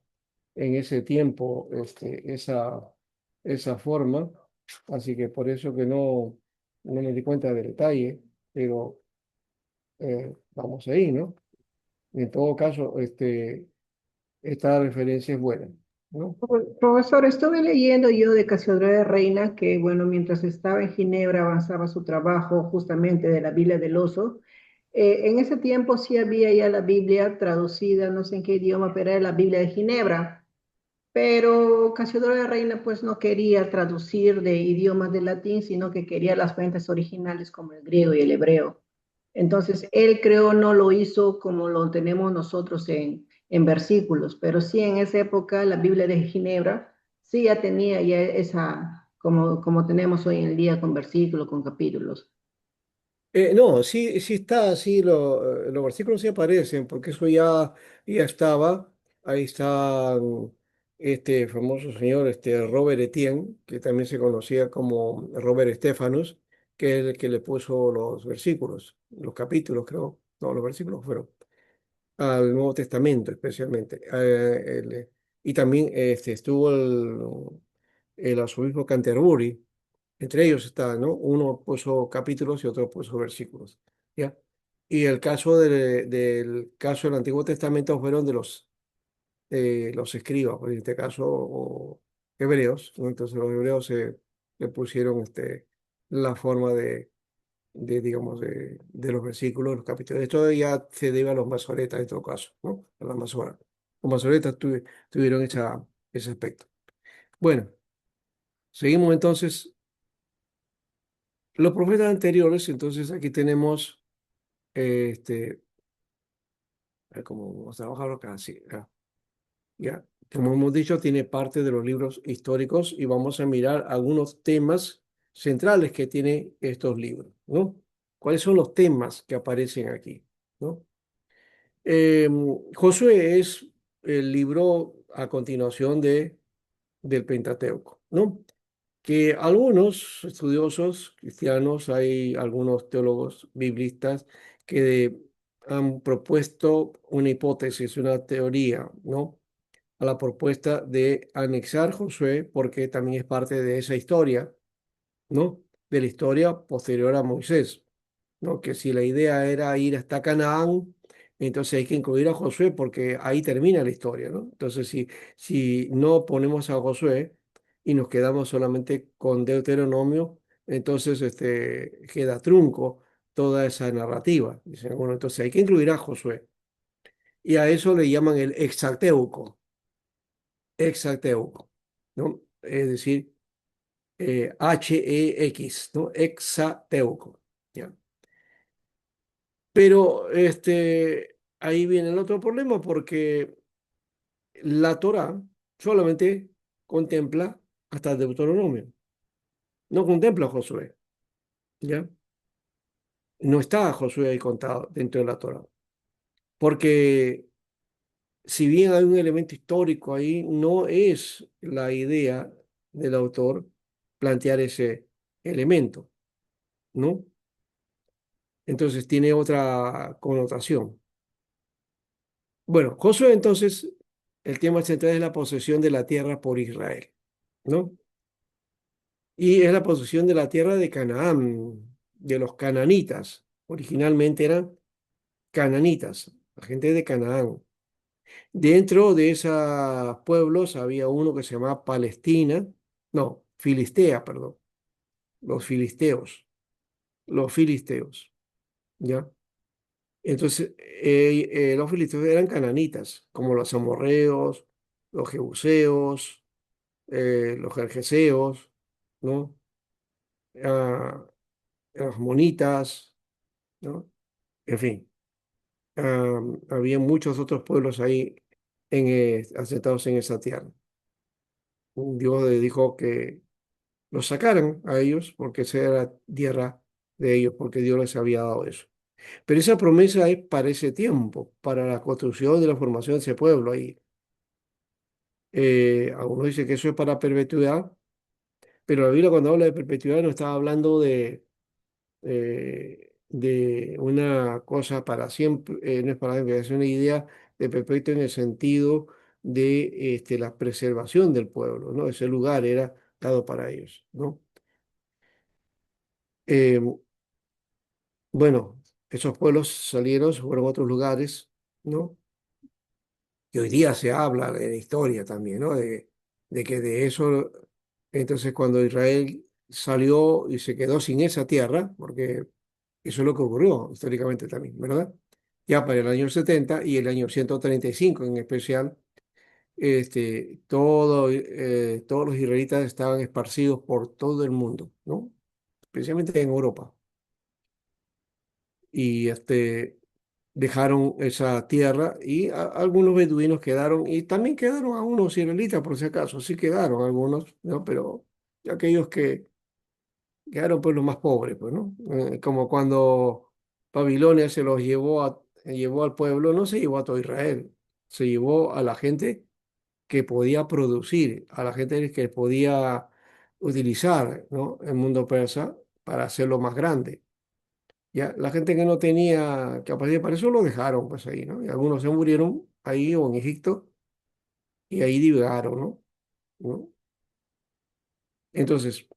en ese tiempo esa forma. Así que por eso que no me di cuenta del detalle, pero vamos ahí, ¿no? En todo caso, esta referencia es buena, ¿no? Profesor, estuve leyendo yo de Casiodoro de Reina que, bueno, mientras estaba en Ginebra avanzaba su trabajo justamente de la Biblia del Oso. En ese tiempo sí había ya la Biblia traducida, no sé en qué idioma, pero era la Biblia de Ginebra. Pero Casiodoro de Reina pues no quería traducir de idiomas del latín, sino que quería las fuentes originales como el griego y el hebreo. Entonces, él creo no lo hizo como lo tenemos nosotros en versículos, pero sí en esa época la Biblia de Ginebra sí ya tenía ya esa, como tenemos hoy en el día con versículos, con capítulos. No, sí, sí está, sí, los versículos sí aparecen, porque eso ya estaba. Ahí está este famoso señor, Robert Etienne, que también se conocía como Robert Stephanus, que es el que le puso los versículos, los capítulos, creo, no, los versículos fueron, al Nuevo Testamento especialmente. Y también estuvo el arzobispo Canterbury, entre ellos está, ¿no? Uno puso capítulos y otro puso versículos, ¿ya? Y el caso del caso del Antiguo Testamento fueron de los escribas, pues en este caso, o hebreos, ¿no? Entonces los hebreos le pusieron la forma digamos, de los versículos, los capítulos. Esto ya se debe a los masoretas en todo caso, ¿no? A las masoras. Los masoretas tuvieron ese aspecto. Bueno, seguimos entonces. Los profetas anteriores, entonces aquí tenemos, a ver cómo vamos a trabajar acá, sí, ya. Como hemos dicho, tiene parte de los libros históricos y vamos a mirar algunos temas centrales que tiene estos libros, ¿no? ¿Cuáles son los temas que aparecen aquí, ¿no? Eh, Josué es el libro a continuación del Pentateuco, ¿no? Que algunos estudiosos cristianos, hay algunos teólogos biblistas que han propuesto una hipótesis, una teoría, ¿no? A la propuesta de anexar Josué, porque también es parte de esa historia, ¿no? De la historia posterior a Moisés, ¿no? Que si la idea era ir hasta Canaán, entonces hay que incluir a Josué porque ahí termina la historia, ¿no? Entonces, si no ponemos a Josué y nos quedamos solamente con Deuteronomio, entonces queda trunco toda esa narrativa. Dicen, bueno, entonces hay que incluir a Josué. Y a eso le llaman el exalteuco, ¿no? Es decir, Hex, ¿no? Exateuco, ¿ya? Pero ahí viene el otro problema porque la Torá solamente contempla hasta Deuteronomio, no contempla a Josué, ¿ya? No está Josué ahí contado dentro de la Torá, porque si bien hay un elemento histórico ahí, no es la idea del autor plantear ese elemento, ¿no? Entonces tiene otra connotación. Bueno, Josué entonces, el tema central es la posesión de la tierra por Israel, ¿no? Y es la posesión de la tierra de Canaán, de los cananitas. Originalmente eran cananitas, la gente de Canaán. Dentro de esos pueblos había uno que se llamaba Palestina, no, Filistea, perdón, los filisteos, los filisteos, ¿ya? Entonces, los filisteos eran cananitas, como los amorreos, los jebuseos, los gergeseos, ¿no? Ah, los monitas, ¿no? En fin, había muchos otros pueblos ahí asentados en esa tierra. Dios le dijo que los sacaran a ellos porque esa era la tierra de ellos, porque Dios les había dado eso. Pero esa promesa es para ese tiempo, para la construcción y la formación de ese pueblo ahí. Algunos dicen que eso es para perpetuidad, pero la Biblia cuando habla de perpetuidad no está hablando de una cosa para siempre, no es para siempre, es una idea de perpetuo en el sentido de la preservación del pueblo, ¿no? Ese lugar era dado para ellos, ¿no? Eh, bueno, esos pueblos salieron, se fueron a otros lugares, ¿no? Y hoy día se habla de la historia también, ¿no? De que de eso, entonces cuando Israel salió y se quedó sin esa tierra, porque eso es lo que ocurrió históricamente también, ¿verdad? Ya para el año 70 y el año 135 en especial, todos los israelitas estaban esparcidos por todo el mundo, ¿no? Especialmente en Europa. Y dejaron esa tierra y algunos beduinos quedaron, y también quedaron algunos israelitas por si acaso, sí quedaron algunos, ¿no? Pero aquellos que quedaron pues los más pobres, pues, ¿no? Como cuando Babilonia se los llevó al pueblo, no se llevó a todo Israel, se llevó a la gente que podía producir, a la gente que podía utilizar, ¿no? El mundo persa para hacerlo más grande. Ya, la gente que no tenía capacidad para eso lo dejaron pues ahí, ¿no? Y algunos se murieron ahí o en Egipto y ahí divagaron, ¿no? ¿No? Entonces,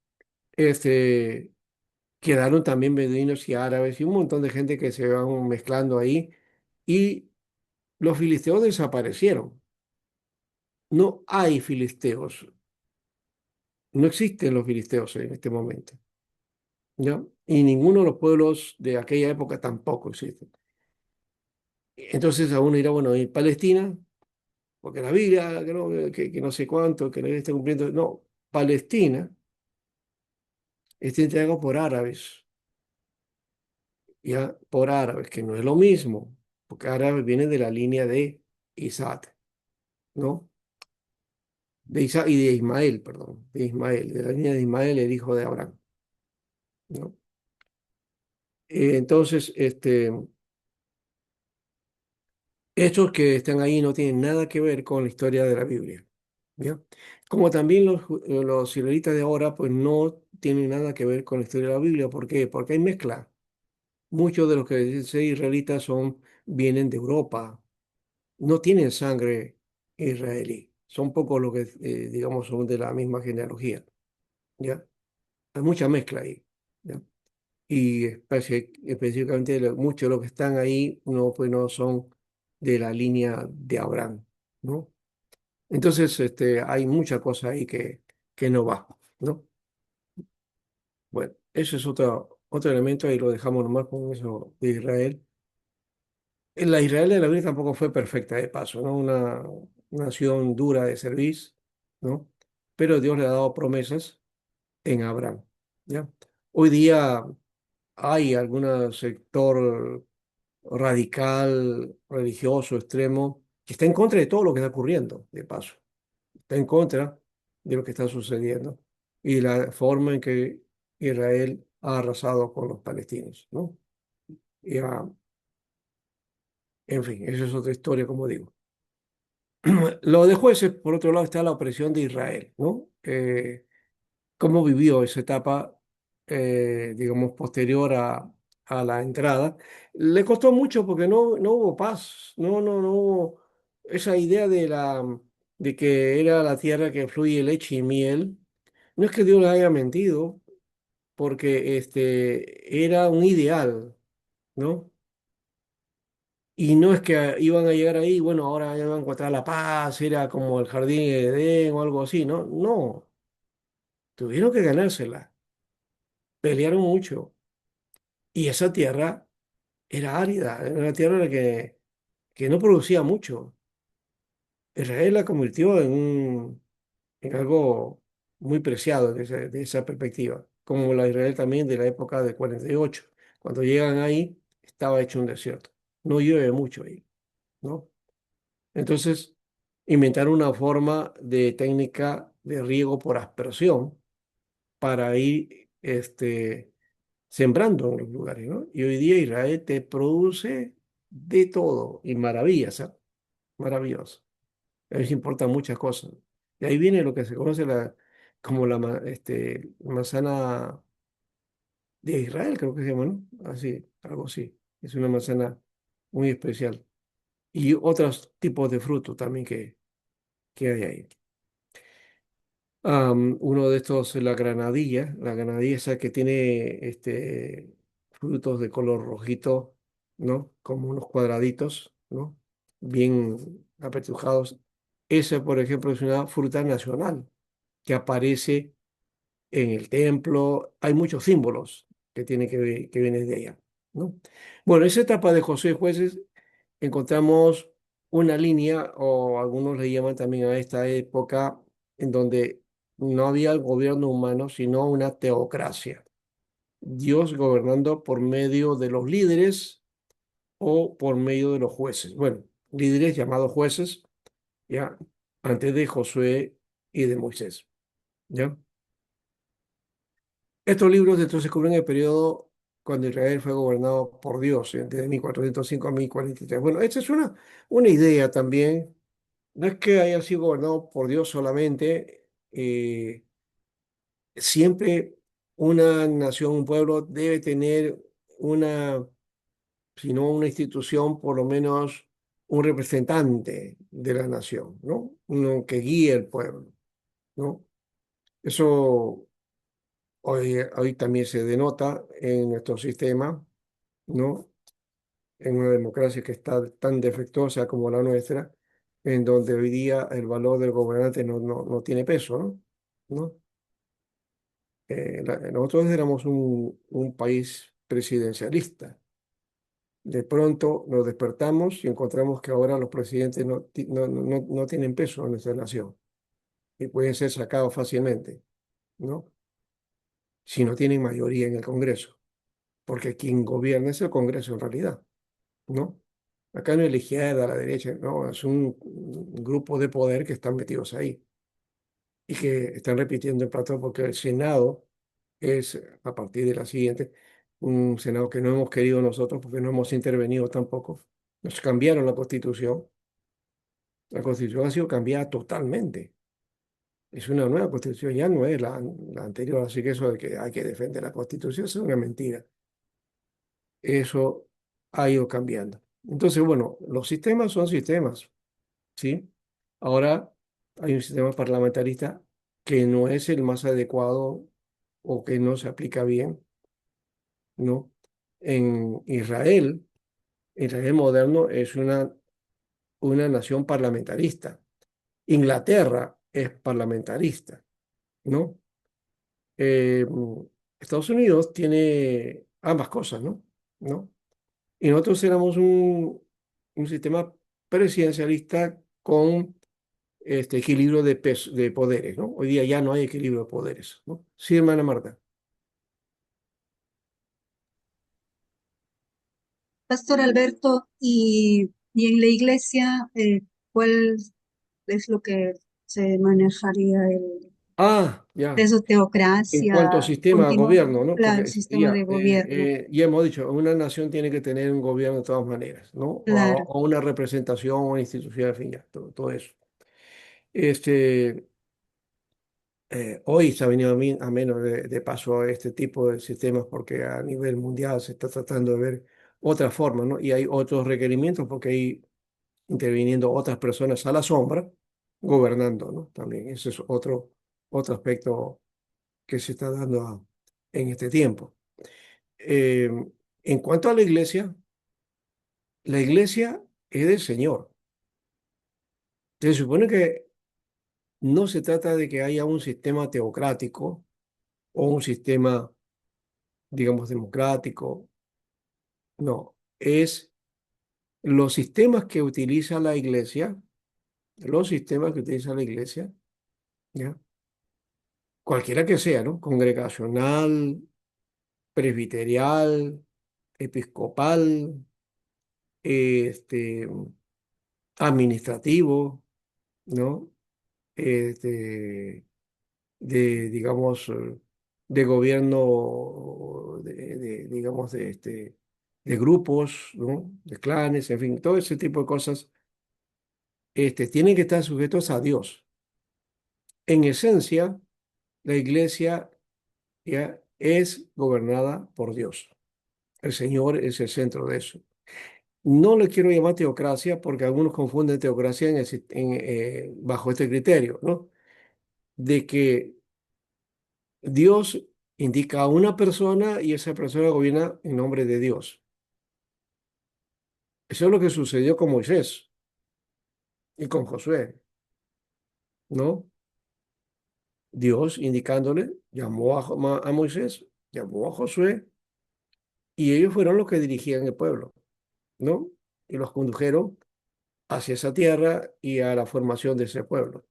este, quedaron también beduinos y árabes y un montón de gente que se van mezclando ahí y los filisteos desaparecieron. No hay filisteos, no existen los filisteos en este momento, ¿ya? Y ninguno de los pueblos de aquella época tampoco existe. Entonces a uno dirá, bueno, ¿y Palestina? Porque la Biblia, que no sé cuánto, que la Biblia está cumpliendo. No, Palestina está entregado por árabes, ya por árabes, que no es lo mismo, porque árabes viene de la línea de Isaac, ¿no? De Isaac y de Ismael, perdón, de Ismael, de la línea de Ismael, el hijo de Abraham, ¿no? Entonces, estos que están ahí no tienen nada que ver con la historia de la Biblia, ¿ya? Como también los israelitas de ahora, pues no tienen nada que ver con la historia de la Biblia. ¿Por qué? Porque hay mezcla. Muchos de los que dicen ser israelitas vienen de Europa, no tienen sangre israelí. Son pocos los que, digamos, son de la misma genealogía, ¿ya? Hay mucha mezcla ahí, ¿ya? Y específicamente muchos de los que están ahí no, pues no son de la línea de Abraham, ¿no? Entonces, hay mucha cosa ahí que no va, ¿no? Bueno, eso es otro elemento y lo dejamos nomás con eso de Israel. La Israel de la Biblia tampoco fue perfecta de paso, ¿no? Una nación dura de servir, ¿no? Pero Dios le ha dado promesas en Abraham, ¿ya? Hoy día hay algún sector radical, religioso, extremo, que está en contra de todo lo que está ocurriendo, de paso. Está en contra de lo que está sucediendo y la forma en que Israel ha arrasado con los palestinos, ¿no? Y, en fin, esa es otra historia, como digo. Lo de jueces, por otro lado, está la opresión de Israel, ¿no? Cómo vivió esa etapa, digamos, posterior a la entrada. Le costó mucho porque no hubo paz, no hubo esa idea de que era la tierra que fluye leche y miel. No es que Dios les haya mentido, porque era un ideal, ¿no? Y no es que iban a llegar ahí, bueno, ahora ya van a encontrar la paz, era como el jardín de Edén o algo así, ¿no? No, tuvieron que ganársela, pelearon mucho. Y esa tierra era árida, era una tierra que no producía mucho. Israel la convirtió en algo muy preciado de esa perspectiva, como la Israel también de la época del 48. Cuando llegan ahí, estaba hecho un desierto. No llueve mucho ahí, ¿no? Entonces, inventaron una forma de técnica de riego por aspersión para ir sembrando en los lugares, ¿no? Y hoy día Israel te produce de todo y maravillas, ¿ah? Maravilloso. A ellos importan muchas cosas. Y ahí viene lo que se conoce como manzana de Israel, creo que se llama, ¿no? Así, algo así. Es una manzana muy especial. Y otros tipos de frutos también que hay ahí. Uno de estos, la granadilla esa que tiene frutos de color rojito, ¿no? Como unos cuadraditos, ¿no? Bien apetujados. Esa, por ejemplo, es una fruta nacional que aparece en el templo. Hay muchos símbolos que que vienen de allá, ¿no? Bueno, esa etapa de Josué y Jueces encontramos una línea, o algunos le llaman también a esta época, en donde no había el gobierno humano, sino una teocracia. Dios gobernando por medio de los líderes o por medio de los jueces. Bueno, líderes llamados jueces, ya, antes de Josué y de Moisés, ¿ya? Estos libros entonces cubren el periodo cuando Israel fue gobernado por Dios, desde 1405 a 1043. Bueno, esta es una idea también. No es que haya sido gobernado por Dios solamente, siempre una nación, un pueblo debe tener una, si no una institución, por lo menos un representante de la nación, ¿no? Uno que guíe el pueblo, ¿no? Eso hoy también se denota en nuestro sistema, ¿no? En una democracia que está tan defectuosa como la nuestra, en donde hoy día el valor del gobernante no tiene peso, ¿no? ¿No? Nosotros éramos un país presidencialista. De pronto nos despertamos y encontramos que ahora los presidentes no tienen peso en nuestra nación y pueden ser sacados fácilmente, ¿no? Si no tienen mayoría en el Congreso, porque quien gobierna es el Congreso en realidad, ¿no? Acá no es la izquierda, la derecha, no, es un grupo de poder que están metidos ahí y que están repitiendo el patrón porque el Senado es, a partir de la siguiente, un Senado que no hemos querido nosotros porque no hemos intervenido tampoco. Nos cambiaron la Constitución. La Constitución ha sido cambiada totalmente. Es una nueva Constitución, ya no es la anterior, así que eso de que hay que defender la Constitución es una mentira. Eso ha ido cambiando. Entonces, bueno, los sistemas son sistemas, ¿sí? Ahora hay un sistema parlamentarista que no es el más adecuado o que no se aplica bien, ¿no? En Israel moderno es una nación parlamentarista. Inglaterra es parlamentarista, ¿no? Eh, Estados Unidos tiene ambas cosas, ¿no? ¿No? Y nosotros éramos un sistema presidencialista con este equilibrio de poderes, ¿no? Hoy día ya no hay equilibrio de poderes, ¿no? Sí, hermana Marta. Pastor Alberto, y en la iglesia, ¿cuál es lo que se manejaría Ah, ya. de su En cuanto a teocracia? sistema de Continúa, gobierno, ¿no? claro, Porque sistema de gobierno, ya hemos dicho, una nación tiene que tener un gobierno de todas maneras, ¿no? claro. O una representación, o una institución, en fin, ya, todo eso. Este, Hoy se ha venido a menos de paso a este tipo de sistemas porque a nivel mundial se está tratando de ver otra forma, ¿no? Y hay otros requerimientos porque hay interviniendo otras personas a la sombra, gobernando, ¿no? También ese es otro aspecto que se está dando en este tiempo. Eh, en cuanto a la iglesia es del Señor. Se supone que no se trata de que haya un sistema teocrático o un sistema, digamos, democrático. No, es los sistemas que utiliza la iglesia, los sistemas que utiliza la iglesia, ¿ya? Cualquiera que sea, ¿no? Congregacional, presbiterial, episcopal, este, administrativo, ¿no? Este, digamos, de gobierno, digamos, de grupos, ¿no? De clanes, en fin, todo ese tipo de cosas, tienen que estar sujetos a Dios. En esencia, la iglesia ya es gobernada por Dios. El Señor es el centro de eso. No le quiero llamar teocracia porque algunos confunden teocracia bajo este criterio, ¿no? de que Dios indica a una persona y esa persona gobierna en nombre de Dios. Eso es lo que sucedió con Moisés y con Josué, ¿no? Dios indicándole, llamó a Moisés, llamó a Josué, y ellos fueron los que dirigían el pueblo, ¿no? Y los condujeron hacia esa tierra y a la formación de ese pueblo.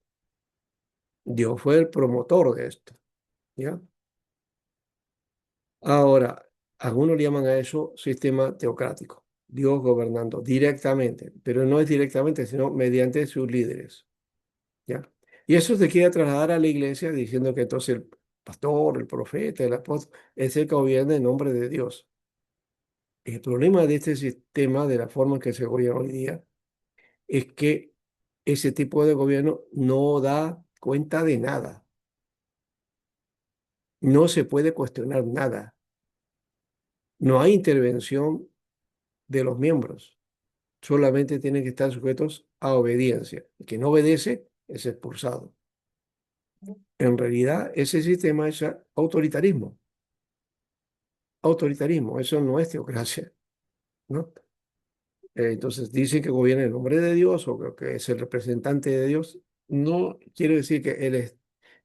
Dios fue el promotor de esto, ¿ya? Ahora, algunos le llaman a eso sistema teocrático, Dios gobernando directamente, pero no es directamente, sino mediante sus líderes, ¿ya? Y eso se quiere trasladar a la iglesia diciendo que entonces el pastor, el profeta, el apóstol, es el que gobierna en nombre de Dios. El problema de este sistema, de la forma en que se gobierna hoy día, es que ese tipo de gobierno no da cuenta de nada. No se puede cuestionar nada. No hay intervención de los miembros. Solamente tienen que estar sujetos a obediencia. El que no obedece es expulsado. En realidad, ese sistema es autoritarismo. Autoritarismo, eso no es teocracia, ¿no? Entonces dicen que gobierna en nombre de Dios o que es el representante de Dios. No quiere decir que él es,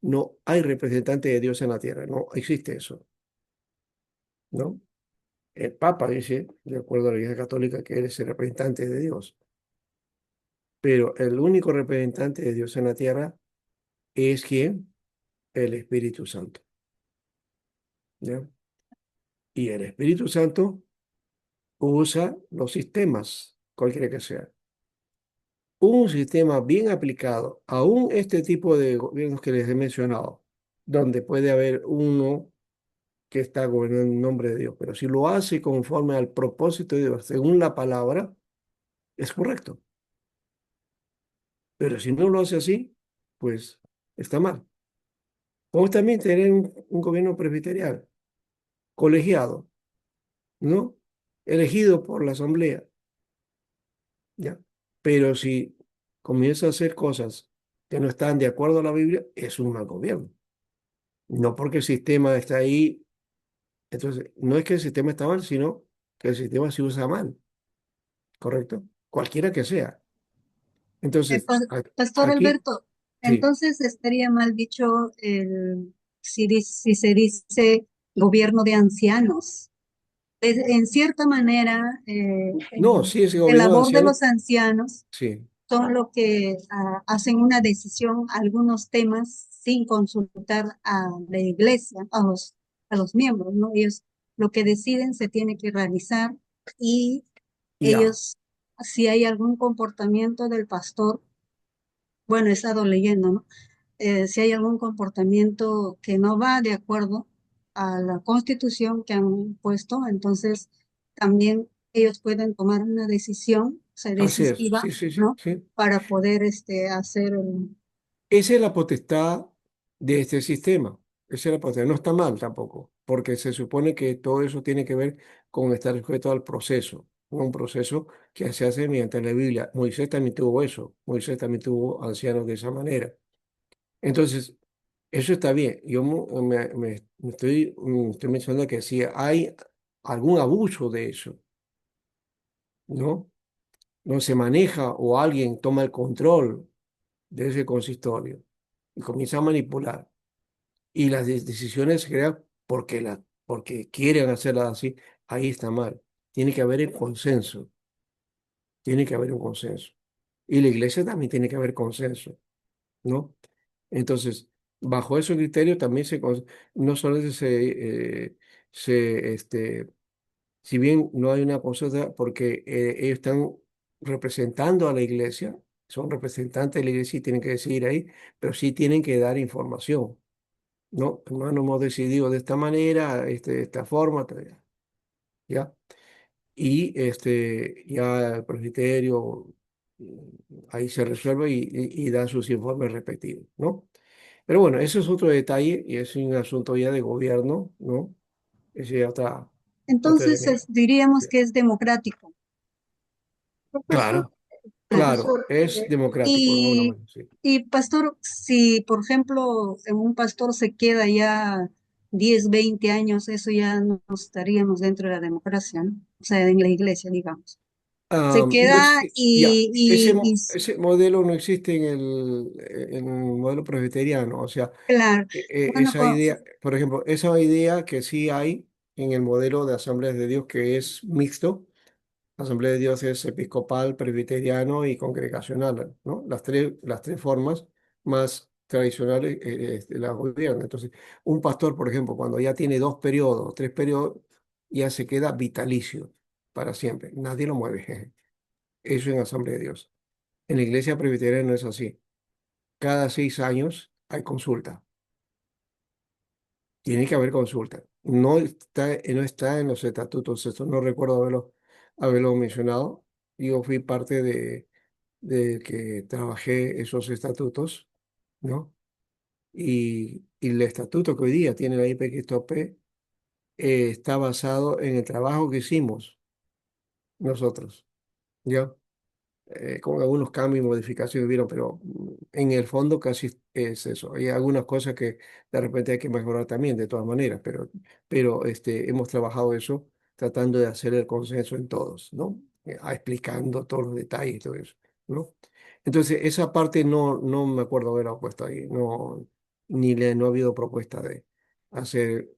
no hay representante de Dios en la tierra, no existe eso, ¿no? El Papa dice, de acuerdo a la Iglesia Católica, que él es el representante de Dios, pero el único representante de Dios en la tierra es quien, el Espíritu Santo, ¿ya? Y el Espíritu Santo usa los sistemas, cualquiera que sea. Un sistema bien aplicado, aún este tipo de gobiernos que les he mencionado, donde puede haber uno que está gobernando en nombre de Dios, pero si lo hace conforme al propósito de Dios, según la palabra, es correcto. Pero si no lo hace así, pues está mal. Podemos también tener un gobierno presbiterial, colegiado, ¿no? Elegido por la asamblea, ¿ya? Pero si comienza a hacer cosas que no están de acuerdo a la Biblia, es un mal gobierno. No porque el sistema está ahí. Entonces, no es que el sistema está mal, sino que el sistema se usa mal, ¿correcto? Cualquiera que sea. Entonces, Pastor aquí, Alberto, sí. entonces estaría mal dicho si se dice gobierno de ancianos. En cierta manera, No, sí, ese el gobierno de labor de ancianos, los ancianos sí. son los que hacen una decisión, algunos temas, sin consultar a la iglesia, a los miembros, ¿no? Ellos lo que deciden se tiene que realizar y Ya, ellos, si hay algún comportamiento del pastor, bueno, he estado leyendo, ¿no? Si hay algún comportamiento que no va de acuerdo a la constitución que han puesto, entonces también ellos pueden tomar una decisión, o sea, así es. decisiva, Sí, sí, sí, ¿no? sí. Para poder hacer Esa es la potestad de este sistema. Esa es la potestad. No está mal tampoco, porque se supone que todo eso tiene que ver con estar sujeto al proceso, un proceso que se hace mediante la Biblia. Moisés también tuvo eso. Moisés también tuvo ancianos de esa manera. Entonces, eso está bien. Yo estoy mencionando que si hay algún abuso de eso, ¿no? No se maneja o alguien toma el control de ese consistorio y comienza a manipular y las decisiones se crean porque quieren hacerlas así, ahí está mal. Tiene que haber el consenso, tiene que haber un consenso. Y la iglesia también tiene que haber consenso, ¿no? Entonces, bajo ese criterio también no solo si bien no hay una cosa, porque ellos están representando a la iglesia, son representantes de la iglesia y tienen que decidir ahí, pero sí tienen que dar información, ¿no? Hermano, hemos decidido de esta manera, de esta forma, ¿ya? Y ya el presbiterio mm, ahí se resuelve y da sus informes respectivos, ¿no? Pero bueno, eso es otro detalle y es un asunto ya de gobierno, ¿no? Ese ya otro entonces elemento. diríamos que es democrático. Claro, Claro, Profesor, es democrático de alguna Y, manera, sí. y pastor, si por ejemplo un pastor se queda ya 10 20 años, eso ya no estaríamos dentro de la democracia, ¿no? O sea, en la iglesia, digamos. Se No queda ya, y ese modelo no existe en el modelo presbiteriano. O sea, claro, bueno, esa idea, por ejemplo, esa idea que sí hay en el modelo de Asambleas de Dios que es mixto. Asamblea de Dios es episcopal, presbiteriano y congregacional, ¿no? Las tres formas más tradicionales la gobiernan. Entonces, un pastor, por ejemplo, cuando ya tiene 2 periodos, 3 periodos, ya se queda vitalicio para siempre. Nadie lo mueve. Eso en Asamblea de Dios. En la iglesia presbiteriana no es así. Cada 6 años hay consulta. Tiene que haber consulta. No está en los estatutos. Esto no recuerdo haberlo mencionado. Yo fui parte de que trabajé esos estatutos, ¿no? Y el estatuto que hoy día tiene la IPQTOP está basado en el trabajo que hicimos nosotros, ¿ya? Con algunos cambios y modificaciones hubieron, pero en el fondo casi es eso. Hay algunas cosas que de repente hay que mejorar también, de todas maneras, pero hemos trabajado eso tratando de hacer el consenso en todos, ¿no? Explicando todos los detalles y todo eso, ¿no? Entonces, esa parte no me acuerdo haberla puesto ahí, no, no ha habido propuesta de hacer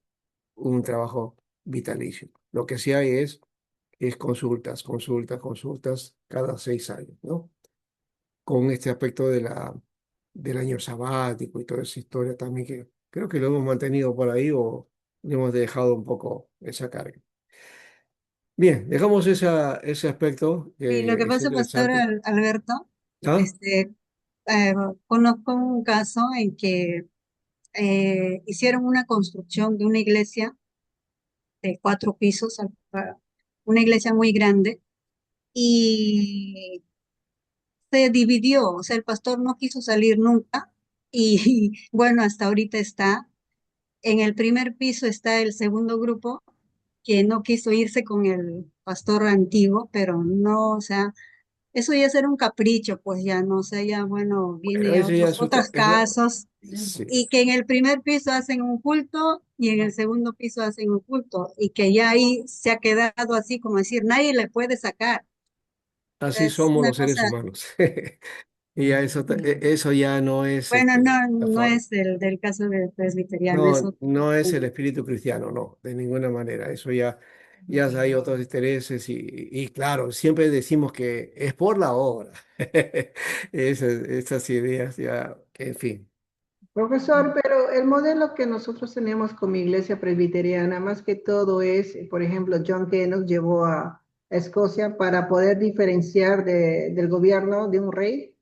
un trabajo vitalicio. Lo que sí hay es consultas, consultas, consultas cada 6 años, ¿no? Con este aspecto del año sabático y toda esa historia también que creo que lo hemos mantenido por ahí o le hemos dejado un poco esa carga. Bien, dejamos ese aspecto y lo que que es pasa, pastor interesante. Alberto, ¿Ah? este, eh, conozco un caso en que hicieron una construcción de una iglesia de 4 pisos, una iglesia muy grande, y se dividió, o sea, el pastor no quiso salir nunca, y bueno, hasta ahorita está. En el primer piso está el segundo grupo que no quiso irse con el pastor antiguo, pero no, o sea, eso ya será un capricho, pues ya no, o sea, ya bueno, Bueno, viene a ese ya otros casos, sí. y que en el primer piso hacen un culto y en el segundo piso hacen un culto, y que ya ahí se ha quedado así como decir, nadie le puede sacar. Así Es somos una los seres cosa, humanos. Y ya eso ya no es bueno, no, la no forma. es del caso del presbiteriano, No, eso. no es el espíritu cristiano, no, de ninguna manera. Eso ya hay otros intereses y claro, siempre decimos que es por la obra. Esas ideas ya, en fin. profesor, pero el modelo que nosotros tenemos como iglesia presbiteriana, más que todo es, por ejemplo, John Key nos llevó a Escocia para poder diferenciar del gobierno de un rey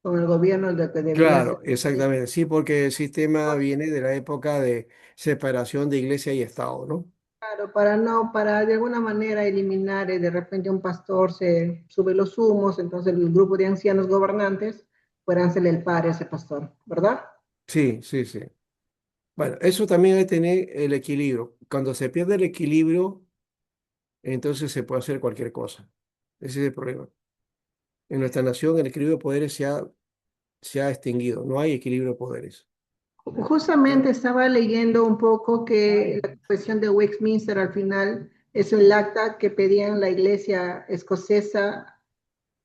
con el gobierno de lo que debería ser. Claro, exactamente. Sí, porque el sistema viene de la época de separación de iglesia y Estado, ¿no? Claro, para de alguna manera eliminar, de repente un pastor se sube los humos, entonces el grupo de ancianos gobernantes puedan ser el padre a ese pastor, ¿verdad? Sí, sí, sí. Bueno, eso también hay que tener el equilibrio. Cuando se pierde el equilibrio, entonces se puede hacer cualquier cosa. Ese es el problema. En nuestra nación el equilibrio de poderes se ha extinguido, no hay equilibrio de poderes. Justamente Ya. estaba leyendo un poco que la Confesión de Westminster al final es el acta que pedían la iglesia escocesa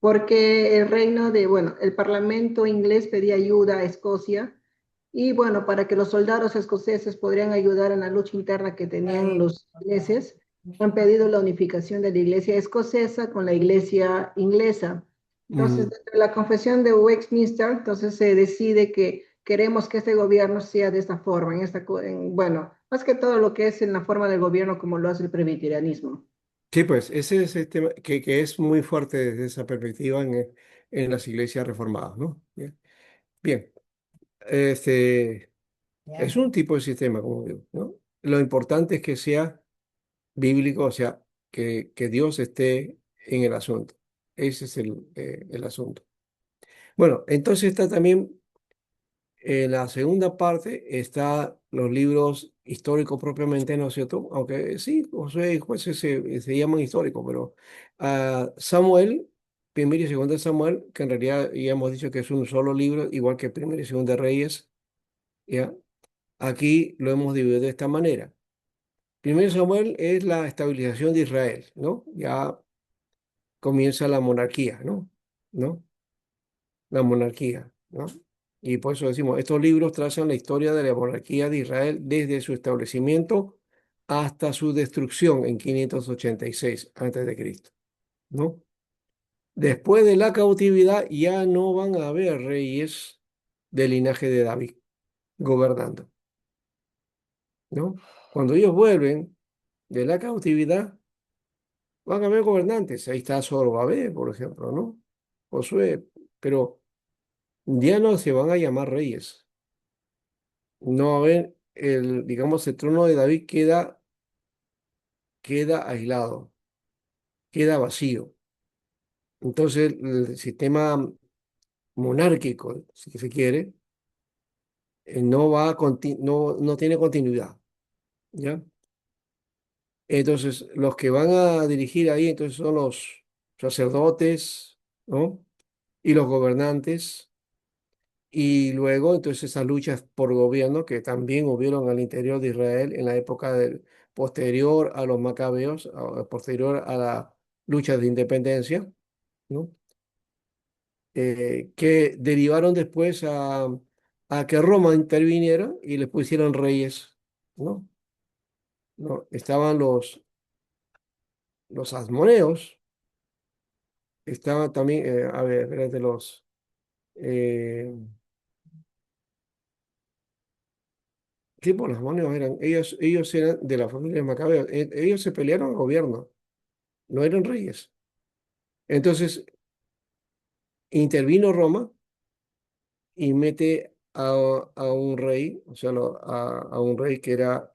porque el reino de, bueno, el parlamento inglés pedía ayuda a Escocia y bueno, para que los soldados escoceses podrían ayudar en la lucha interna que tenían los ingleses, han pedido la unificación de la iglesia escocesa con la iglesia inglesa. Entonces, Mm, dentro de la confesión de Westminster, entonces se decide que queremos que este gobierno sea de esta forma, bueno, más que todo lo que es en la forma del gobierno como lo hace el presbiterianismo. sí, pues ese es el tema que es muy fuerte desde esa perspectiva en las iglesias reformadas, ¿no? Bien, bien. Este, es un tipo de sistema, como digo, ¿no? Lo importante es que sea bíblico, o sea, que Dios esté en el asunto. Ese es el asunto. Bueno, entonces está también en la segunda parte está los libros históricos propiamente, ¿no es cierto? Aunque sí, Josué y Jueces se llaman históricos, pero Samuel, Primero y Segundo de Samuel, que en realidad ya hemos dicho que es un solo libro, igual que Primero y Segundo de Reyes, ¿ya? Aquí lo hemos dividido de esta manera. Primero Samuel es la estabilización de Israel, ¿no? Ya comienza la monarquía, ¿no? ¿No? La monarquía, ¿no? Y por eso decimos, estos libros trazan la historia de la monarquía de Israel desde su establecimiento hasta su destrucción en 586 a.C., ¿no? Después de la cautividad ya no van a haber reyes del linaje de David gobernando, ¿no? Cuando ellos vuelven de la cautividad, van a haber gobernantes. Ahí está Zorobabel, por ejemplo, ¿no? Josué, pero ya no se van a llamar reyes. No va a haber digamos, el trono de David queda aislado, queda vacío. Entonces, el sistema monárquico, si se quiere, no va a no tiene continuidad, ¿ya? Entonces, los que van a dirigir ahí, entonces son los sacerdotes, ¿no? Y los gobernantes. Y luego, entonces, esas luchas por gobierno que también hubieron al interior de Israel en la época posterior a los macabeos, posterior a la lucha de independencia, ¿no? Que derivaron después a que Roma interviniera y les pusieron reyes, ¿no? ¿No? Estaban los asmoneos, estaban también, a ver, espérate, eh, ¿qué por los asmoneos eran? Ellos eran de la familia de Macabeos, ellos se pelearon al gobierno, no eran reyes. Entonces intervino Roma y mete a un rey, o sea, a un rey que era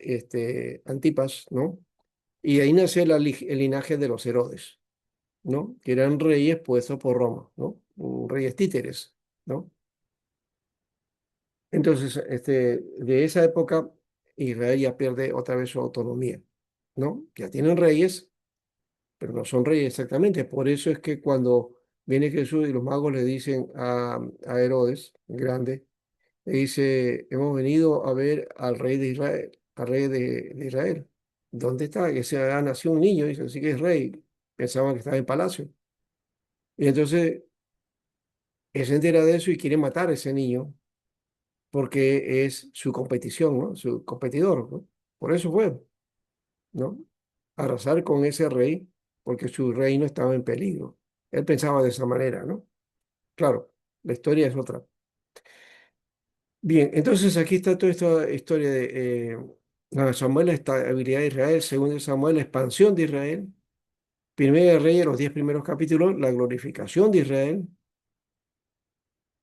Antipas, ¿no? Y ahí nace el linaje de los Herodes, ¿no? Que eran reyes puestos por Roma, ¿no? Reyes títeres, ¿no? Entonces, de esa época, Israel ya pierde otra vez su autonomía, ¿no? Ya tienen reyes, pero no son reyes exactamente. Por eso es que cuando viene Jesús y los magos le dicen a Herodes, el grande, le dice, hemos venido a ver al rey de Israel, al rey de Israel. ¿Dónde está? Que se ha nacido un niño, dice, así que es rey. Pensaban que estaba en palacio. Y entonces él se entera de eso y quiere matar a ese niño porque es su competición, ¿no? Su competidor, ¿no? Por eso fue, ¿no? Arrasar con ese rey porque su reino estaba en peligro. Él pensaba de esa manera, ¿no? Claro, la historia es otra. Bien, entonces aquí está toda esta historia de Samuel, la estabilidad de Israel, segundo de Samuel, la expansión de Israel, primera de Reyes, los 10 primeros capítulos, la glorificación de Israel,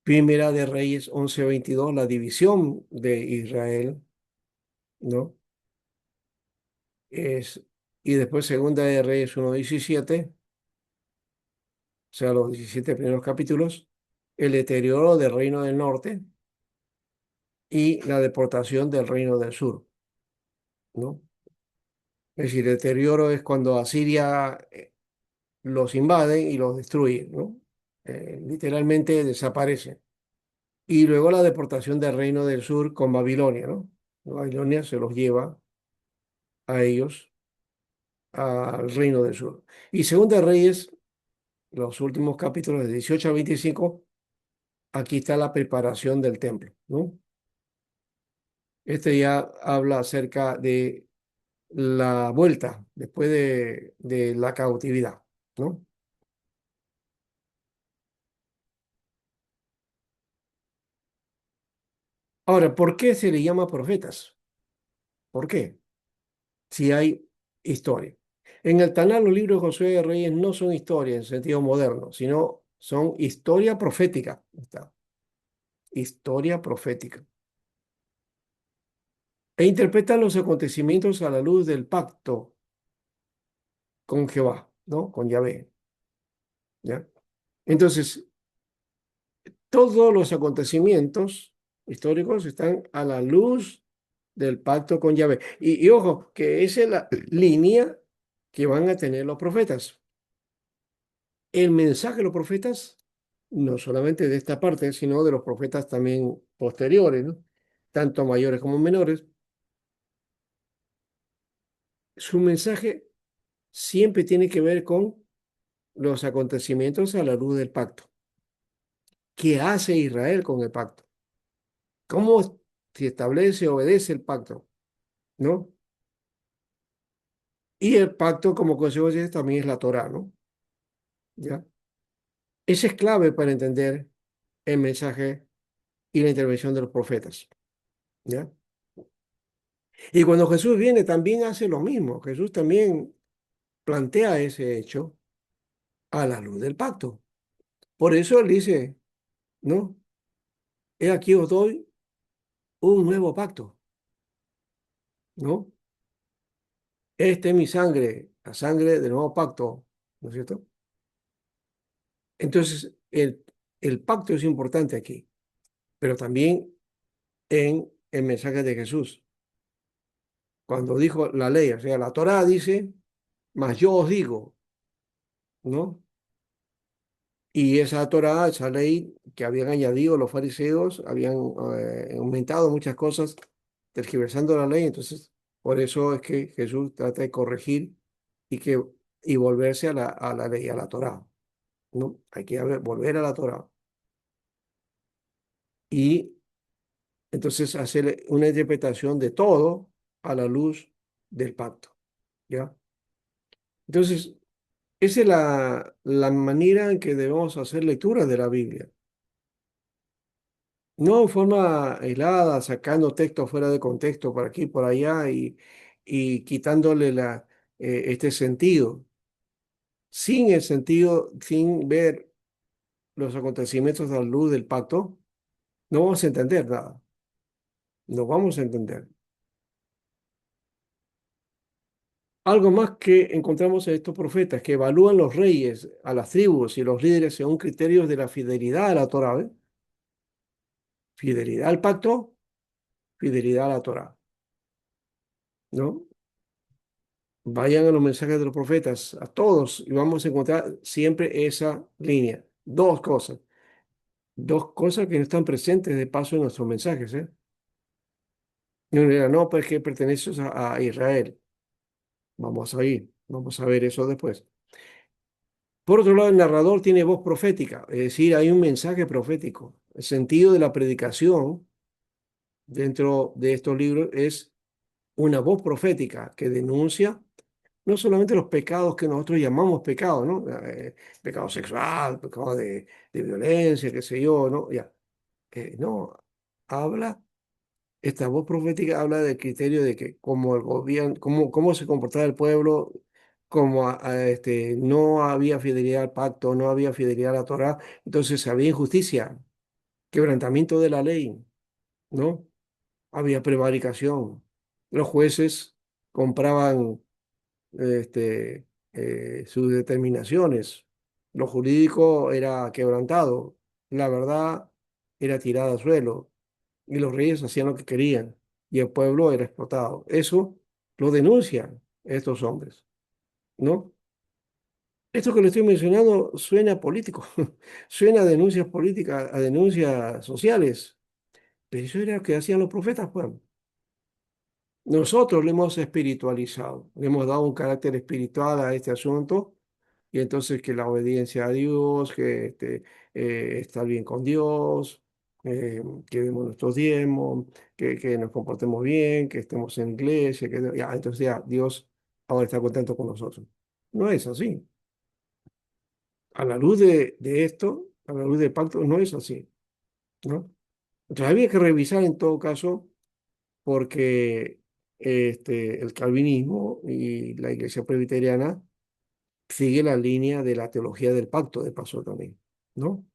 primera de Reyes 11:22, la división de Israel, ¿no? Es, y después segunda de Reyes 1:17, o sea, los 17 primeros capítulos, el deterioro del reino del norte y la deportación del reino del sur, ¿no? Es decir, el deterioro es cuando Asiria los invade y los destruye, ¿no? Literalmente desaparecen. Y luego la deportación del reino del sur con Babilonia, ¿no? Babilonia se los lleva a ellos al reino del sur. Y Segunda de Reyes, los últimos capítulos de 18 a 25, aquí está la preparación del templo, ¿no? Este ya habla acerca de la vuelta después de la cautividad, ¿no? Ahora, ¿por qué se le llama profetas? ¿Por qué? Si hay historia. En el Tanaj, los libros de Josué de Reyes no son historia en sentido moderno, sino son historia profética. Está. Historia profética. E interpretan los acontecimientos a la luz del pacto con Jehová, ¿no? Con Yahvé, ¿ya? Entonces, todos los acontecimientos históricos están a la luz del pacto con Yahvé. Y ojo, que esa es la línea que van a tener los profetas. el mensaje de los profetas, no solamente de esta parte, sino de los profetas también posteriores, ¿no? Tanto mayores como menores, su mensaje siempre tiene que ver con los acontecimientos a la luz del pacto. ¿Qué hace Israel con el pacto? ¿Cómo se establece, obedece el pacto? ¿No? Y el pacto, como consecuencia, también es la Torá, ¿no? ¿Ya? Ese es clave para entender el mensaje y la intervención de los profetas, ¿ya? Y cuando Jesús viene, también hace lo mismo. Jesús también plantea ese hecho a la luz del pacto. Por eso él dice, ¿no? He aquí os doy un nuevo pacto, ¿no? Esta es mi sangre, la sangre del nuevo pacto, ¿no es cierto? Entonces, el pacto es importante aquí, pero también en el mensaje de Jesús. Cuando dijo la ley, o sea, la Torá dice, mas yo os digo, ¿no? Y esa Torá, esa ley que habían añadido los fariseos, habían aumentado muchas cosas, tergiversando la ley. Entonces, por eso es que Jesús trata de corregir y, que, y volverse a la ley, a la Torá, ¿no? Hay que volver a la Torá. Y entonces hacer una interpretación de todo a la luz del pacto, ¿ya? Entonces, esa es la manera en que debemos hacer lectura de la Biblia. No en forma aislada, sacando texto fuera de contexto por aquí y por allá y quitándole este sentido. Sin el sentido, sin ver los acontecimientos a la luz del pacto, no vamos a entender nada. No vamos a entender. Algo más que encontramos en estos profetas, que evalúan los reyes, a las tribus y los líderes según criterios de la fidelidad a la Torá, ¿ve? Fidelidad al pacto, fidelidad a la Torá, ¿no? Vayan a los mensajes de los profetas, a todos, y vamos a encontrar siempre esa línea. Dos cosas que no están presentes de paso en nuestros mensajes, ¿eh? Y uno dirá, no, pues que perteneces a Israel. Vamos a ir, vamos a ver eso después. Por otro lado, el narrador tiene voz profética, es decir, hay un mensaje profético. El sentido de la predicación dentro de estos libros es una voz profética que denuncia no solamente los pecados que nosotros llamamos pecados, ¿no? Pecado sexual, pecado de violencia, qué sé yo, ¿no? Ya. No, habla, esta voz profética habla del criterio de que como el gobierno, cómo se comportaba el pueblo, como no había fidelidad al pacto, no había fidelidad a la Torá, entonces había injusticia, quebrantamiento de la ley, ¿no? Había prevaricación. Los jueces compraban sus determinaciones. Lo jurídico era quebrantado, la verdad era tirada al suelo y los reyes hacían lo que querían y el pueblo era explotado. Eso lo denuncian estos hombres, ¿no? Esto que le estoy mencionando suena político, suena a denuncias políticas, a denuncias sociales, pero eso era lo que hacían los profetas, pues. Nosotros lo hemos espiritualizado, le hemos dado un carácter espiritual a este asunto y entonces que la obediencia a Dios, que estar bien con Dios, que demos nuestros diezmos, que nos comportemos bien, que estemos en iglesia, que ya, entonces ya Dios ahora está contento con nosotros. No es así. A la luz de esto, a la luz del pacto, no es así, ¿no? Entonces había que revisar en todo caso porque el calvinismo y la iglesia presbiteriana sigue la línea de la teología del pacto de paso también, ¿no?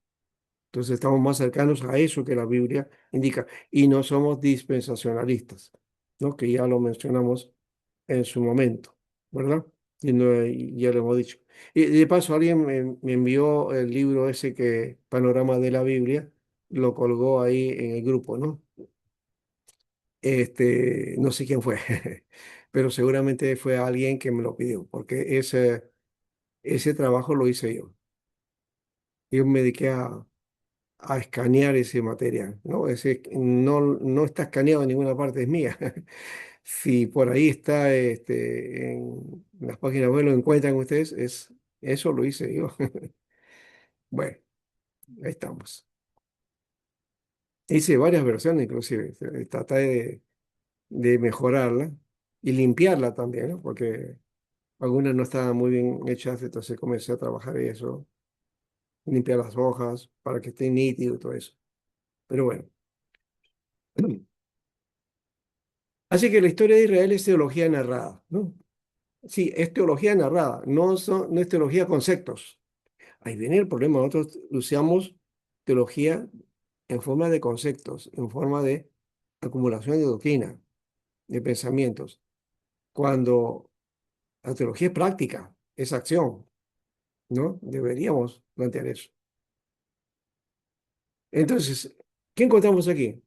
Entonces estamos más cercanos a eso que la Biblia indica y no somos dispensacionalistas, ¿no? Que ya lo mencionamos en su momento, ¿verdad? Y ya lo hemos dicho. Y de paso alguien me envió el libro ese que, Panorama de la Biblia, lo colgó ahí en el grupo, ¿no? No sé quién fue, pero seguramente fue alguien que me lo pidió, porque ese trabajo lo hice yo. Yo me dediqué a escanear ese material, ¿no? Ese no está escaneado en ninguna parte, es mía. Si por ahí está en las páginas web, lo encuentran ustedes, eso lo hice yo. Bueno, ahí estamos. Hice varias versiones, inclusive. Traté de mejorarla y limpiarla también, ¿no? Porque algunas no estaban muy bien hechas, entonces comencé a trabajar en eso, limpiar las hojas para que esté nítido y todo eso. Pero bueno. Así que la historia de Israel es teología narrada, ¿no? Sí, es teología narrada, no es teología de conceptos. Ahí viene el problema. Nosotros usamos teología en forma de conceptos, en forma de acumulación de doctrina, de pensamientos, cuando la teología es práctica, es acción, ¿no? Deberíamos plantear eso. Entonces, ¿qué encontramos aquí?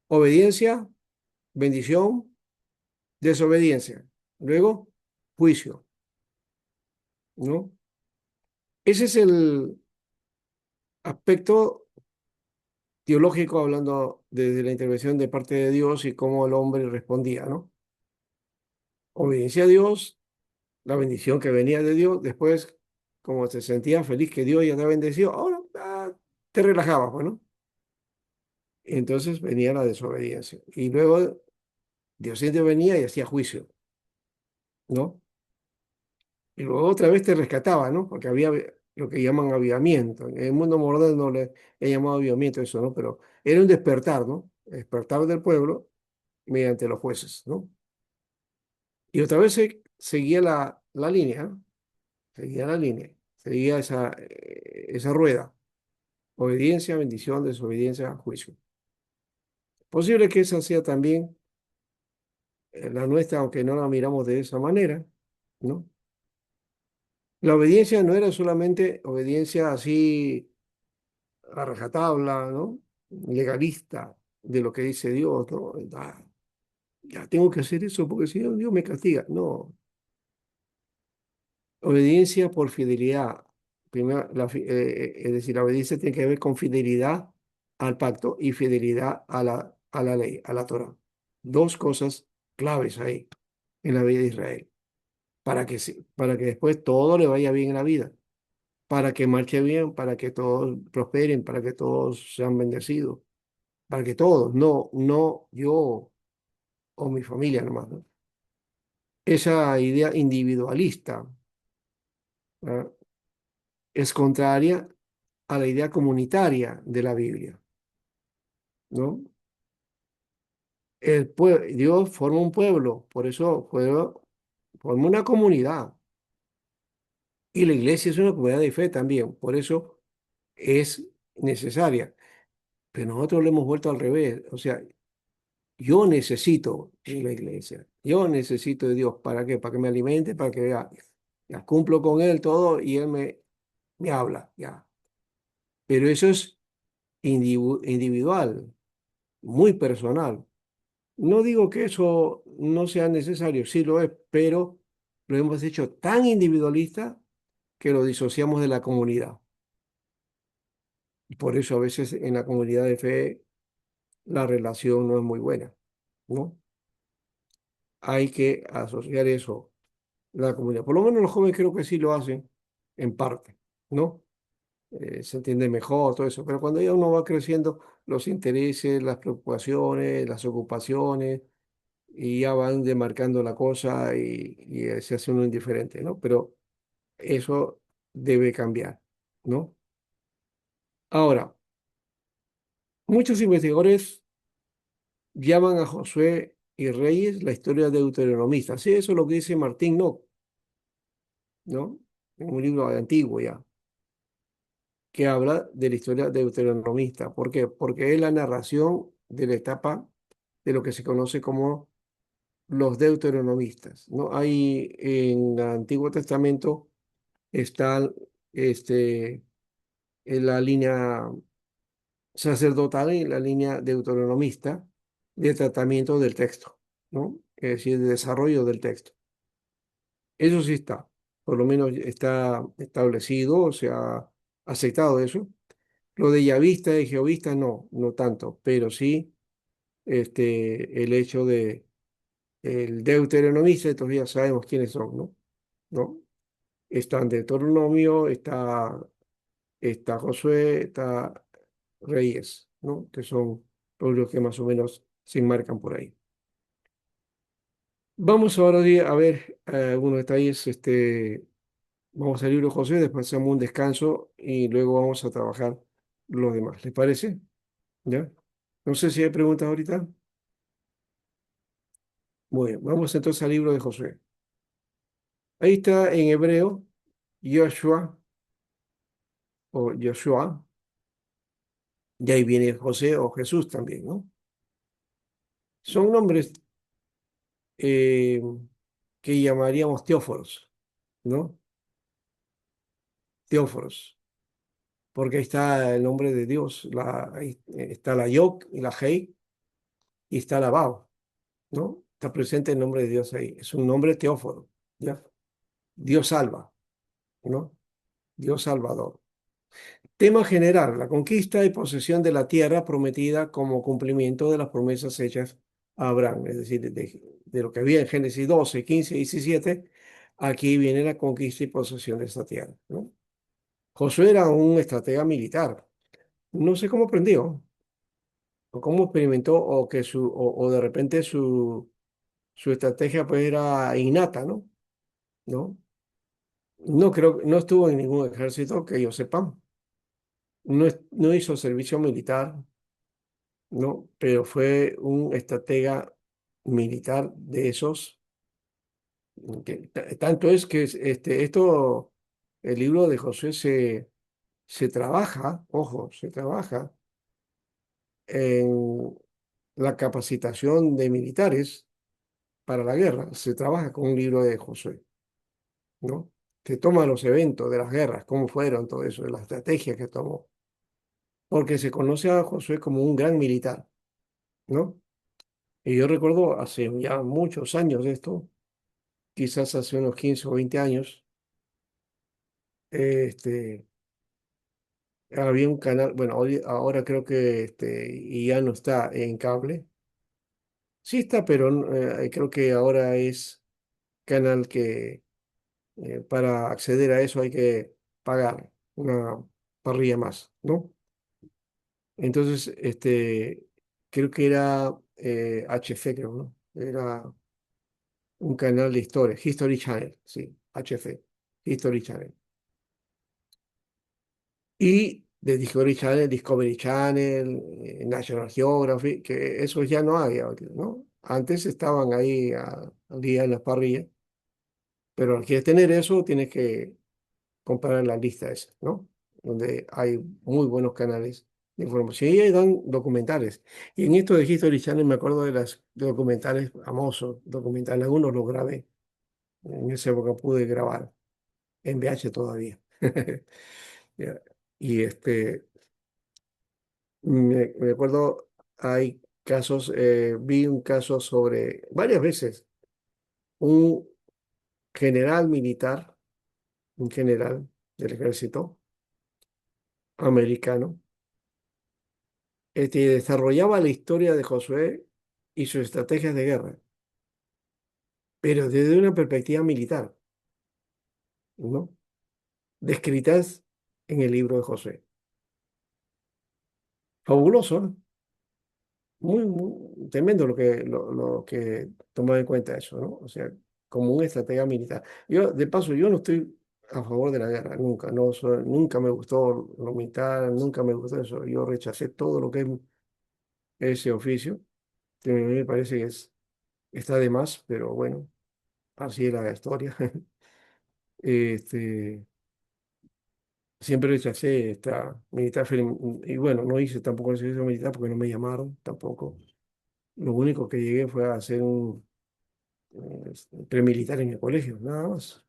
Obediencia, bendición, desobediencia. Luego, juicio, ¿no? Ese es el aspecto teológico hablando desde la intervención de parte de Dios y cómo el hombre respondía, ¿no? Obediencia a Dios, la bendición que venía de Dios, después, como te sentías feliz que Dios ya te bendeció, ahora te relajabas, pues, ¿no? Y entonces venía la desobediencia. Y luego Dios siempre venía y hacía juicio, ¿no? Y luego otra vez te rescataba, ¿no? Porque había lo que llaman avivamiento. En el mundo moderno le he llamado avivamiento eso, ¿no? Pero era un despertar, ¿no? Despertar del pueblo mediante los jueces, ¿no? Y otra vez seguía la línea, ¿no? Seguía la línea, seguía esa rueda. Obediencia, bendición, desobediencia, juicio. Posible que esa sea también la nuestra, aunque no la miramos de esa manera, ¿no? La obediencia no era solamente obediencia así a rajatabla, ¿no? Legalista de lo que dice Dios, ¿no? Ya tengo que hacer eso porque si no, Dios me castiga. No, obediencia por fidelidad. Primero, es decir, la obediencia tiene que ver con fidelidad al pacto y fidelidad a la ley, a la Torah. Dos cosas claves ahí en la vida de Israel, para que después todo le vaya bien en la vida, para que marche bien, para que todos prosperen, para que todos sean bendecidos, para que todos, no yo o mi familia nomás, ¿no? Esa idea individualista, ¿ah? Es contraria a la idea comunitaria de la Biblia, ¿no? Dios forma un pueblo, por eso forma una comunidad. Y la iglesia es una comunidad de fe también, por eso es necesaria. Pero nosotros lo hemos vuelto al revés. O sea, yo necesito de la iglesia, yo necesito de Dios. ¿Para qué? Para que me alimente, para que ya cumplo con Él todo y Él me habla, ya. Pero eso es individual, muy personal. No digo que eso no sea necesario, sí lo es, pero lo hemos hecho tan individualista que lo disociamos de la comunidad. Y por eso a veces en la comunidad de fe la relación no es muy buena, ¿no? Hay que asociar eso, la comunidad. Por lo menos los jóvenes creo que sí lo hacen en parte, ¿no? Se entiende mejor todo eso, pero cuando ya uno va creciendo, los intereses, las preocupaciones, las ocupaciones, y ya van demarcando la cosa y se hace uno indiferente, ¿no? Pero eso debe cambiar, ¿no? Ahora, muchos investigadores llaman a Josué y Reyes la historia deuteronomista. Sí, eso es lo que dice Martín Nock, ¿no? En un libro antiguo ya, que habla de la historia deuteronomista. ¿Por qué? Porque es la narración de la etapa de lo que se conoce como los deuteronomistas, ¿no? Hay en el Antiguo Testamento está en la línea sacerdotal y la línea deuteronomista de tratamiento del texto, ¿no? Es decir, de desarrollo del texto. Eso sí está, por lo menos está establecido, o sea, aceptado eso. Lo de yavista y jehovista no, no tanto, pero sí el hecho de el deuteronomista, entonces ya sabemos quiénes son, ¿no? ¿No? Está en Deuteronomio, está Josué, está Reyes, ¿no? Que son los que más o menos se enmarcan por ahí. Vamos ahora a ver algunos detalles. Vamos al libro de Josué, después hacemos un descanso y luego vamos a trabajar los demás. ¿Les parece? ¿Ya? No sé si hay preguntas ahorita. Muy bien, vamos entonces al libro de Josué. Ahí está en hebreo Joshua o Joshua, y ahí viene José o Jesús también, ¿no? Son nombres eh, que llamaríamos teóforos, ¿no? Teóforos, porque ahí está el nombre de Dios, ahí está la Yod y la Hei y está la Vav, ¿no? Está presente el nombre de Dios ahí. Es un nombre teóforo, ¿ya? Dios salva, ¿no? Dios salvador. Tema general, la conquista y posesión de la tierra prometida como cumplimiento de las promesas hechas a Abraham, es decir, de lo que había en Génesis 12, 15 y 17, aquí viene la conquista y posesión de esta tierra, ¿no? Josué era un estratega militar, no sé cómo aprendió, o cómo experimentó, o de repente su estrategia pues era innata, ¿no? ¿No? No creo, no estuvo en ningún ejército que yo sepa, no hizo servicio militar, ¿no? Pero fue un estratega militar de esos, tanto es que el libro de Josué se trabaja, ojo, se trabaja en la capacitación de militares para la guerra, se trabaja con un libro de Josué, ¿no? Se toma los eventos de las guerras, cómo fueron, todo eso, de la estrategia que tomó, porque se conoce a Josué como un gran militar, ¿no? Y yo recuerdo hace ya muchos años de esto, quizás hace unos 15 o 20 años, este, había un canal, bueno, ahora creo que y ya no está en cable. Sí está, pero creo que ahora es canal que para acceder a eso hay que pagar una parrilla más, ¿no? Entonces, creo que era HC, creo, ¿no? Era un canal de historia, History Channel, sí, HC, History Channel. Y de Discovery Channel, National Geographic, que esos ya no hay, ahora, ¿no? Antes estaban ahí al día en las parrillas, pero al quieres tener eso, tienes que comprar la lista esa, ¿no? Donde hay muy buenos canales de información y ahí dan documentales. Y en esto de History Channel me acuerdo de los documentales famosos, documentales, algunos los grabé, en esa época pude grabar, en VH todavía. Ya. Y me acuerdo, hay casos, vi un caso sobre, varias veces, un general militar, un general del ejército americano, desarrollaba la historia de Josué y sus estrategias de guerra, pero desde una perspectiva militar, ¿no? Descritas en el libro de Josué. Fabuloso, ¿no? Muy tremendo lo que tomaba en cuenta eso, ¿no? O sea, como un estratega militar. Yo, de paso, yo no estoy a favor de la guerra, nunca, no, nunca me gustó lo militar, nunca me gustó eso. Yo rechacé todo lo que es ese oficio, que a mí me parece que está de más, pero bueno, así era la historia. Este, siempre rechacé esta militar, y bueno, no hice tampoco el servicio militar porque no me llamaron tampoco. Lo único que llegué fue a hacer un premilitar en el colegio, nada más.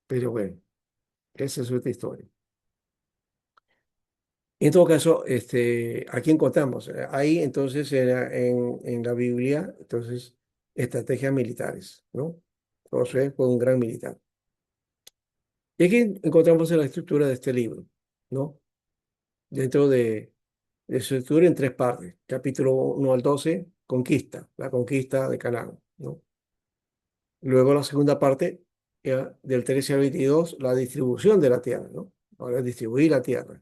Pero bueno, esa es otra historia. En todo caso, aquí encontramos, ahí entonces en la Biblia, entonces, estrategias militares, ¿no? Josué fue un gran militar. Y aquí encontramos la estructura de este libro, ¿no? Dentro de su estructura en tres partes. Capítulo 1 al 12, conquista, la conquista de Canaán, ¿no? Luego la segunda parte, ya, del 13 al 22, la distribución de la tierra, ¿no? Ahora distribuir la tierra,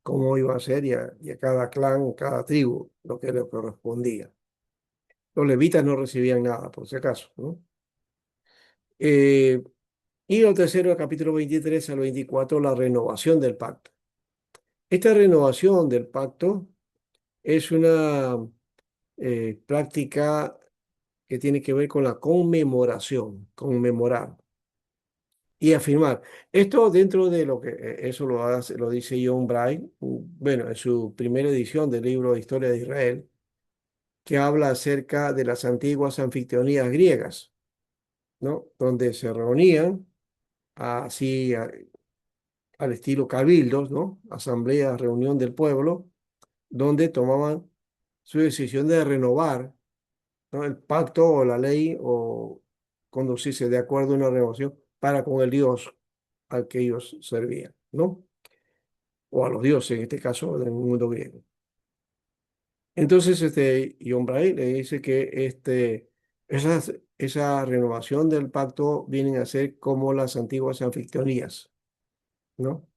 cómo iba a ser y a cada clan, cada tribu, lo que le correspondía. Los levitas no recibían nada, por si acaso, ¿no? Eh, y lo tercero, el capítulo 23 al 24, la renovación del pacto. Esta renovación del pacto es una práctica que tiene que ver con la conmemoración, conmemorar y afirmar. Esto dentro de lo que, eso lo hace, lo dice John Bright, bueno, en su primera edición del libro de Historia de Israel, que habla acerca de las antiguas anfictionías griegas, ¿no? Donde se reunían así al estilo cabildos, ¿no? Asamblea, reunión del pueblo, donde tomaban su decisión de renovar, ¿no? El pacto o la ley o conducirse de acuerdo a una renovación para con el Dios al que ellos servían, ¿no? O a los dioses, en este caso, del mundo griego. Entonces, John Bray le dice que esa renovación del pacto vienen a ser como las antiguas anfictionías, ¿no?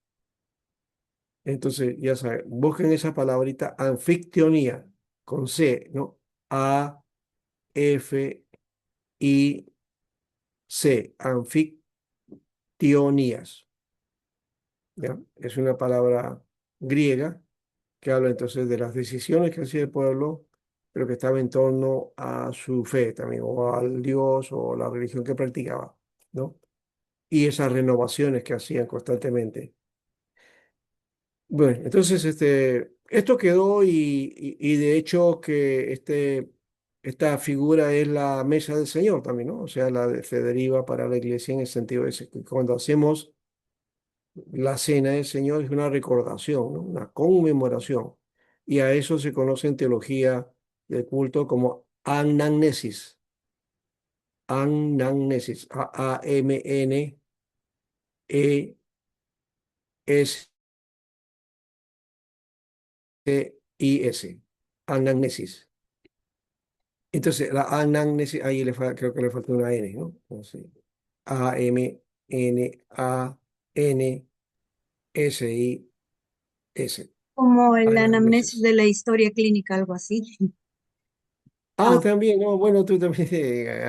Entonces, ya saben, busquen esa palabrita anfictionía con C, ¿no? A-F-I-C, anfictionías, ¿ya? Es una palabra griega que habla entonces de las decisiones que hacía el pueblo, pero que estaba en torno a su fe también, o al Dios o la religión que practicaba, ¿no? Y esas renovaciones que hacían constantemente. Bueno, entonces esto quedó y de hecho que esta figura es la mesa del Señor también, ¿no? O sea, se deriva para la iglesia en el sentido de que cuando hacemos la cena del Señor es una recordación, ¿no? Una conmemoración. Y a eso se conoce en teología del culto como anamnesis. Anamnesis. A-M-N-E-S-I-S. Anamnesis. Entonces, la anamnesis, ahí creo que le falta una N, ¿no? Entonces, A-M-N-A-N-S-I-S. Como el anamnesis Anamnesis. de la historia clínica, algo así. Ah, Ah, también, no, bueno, tú también,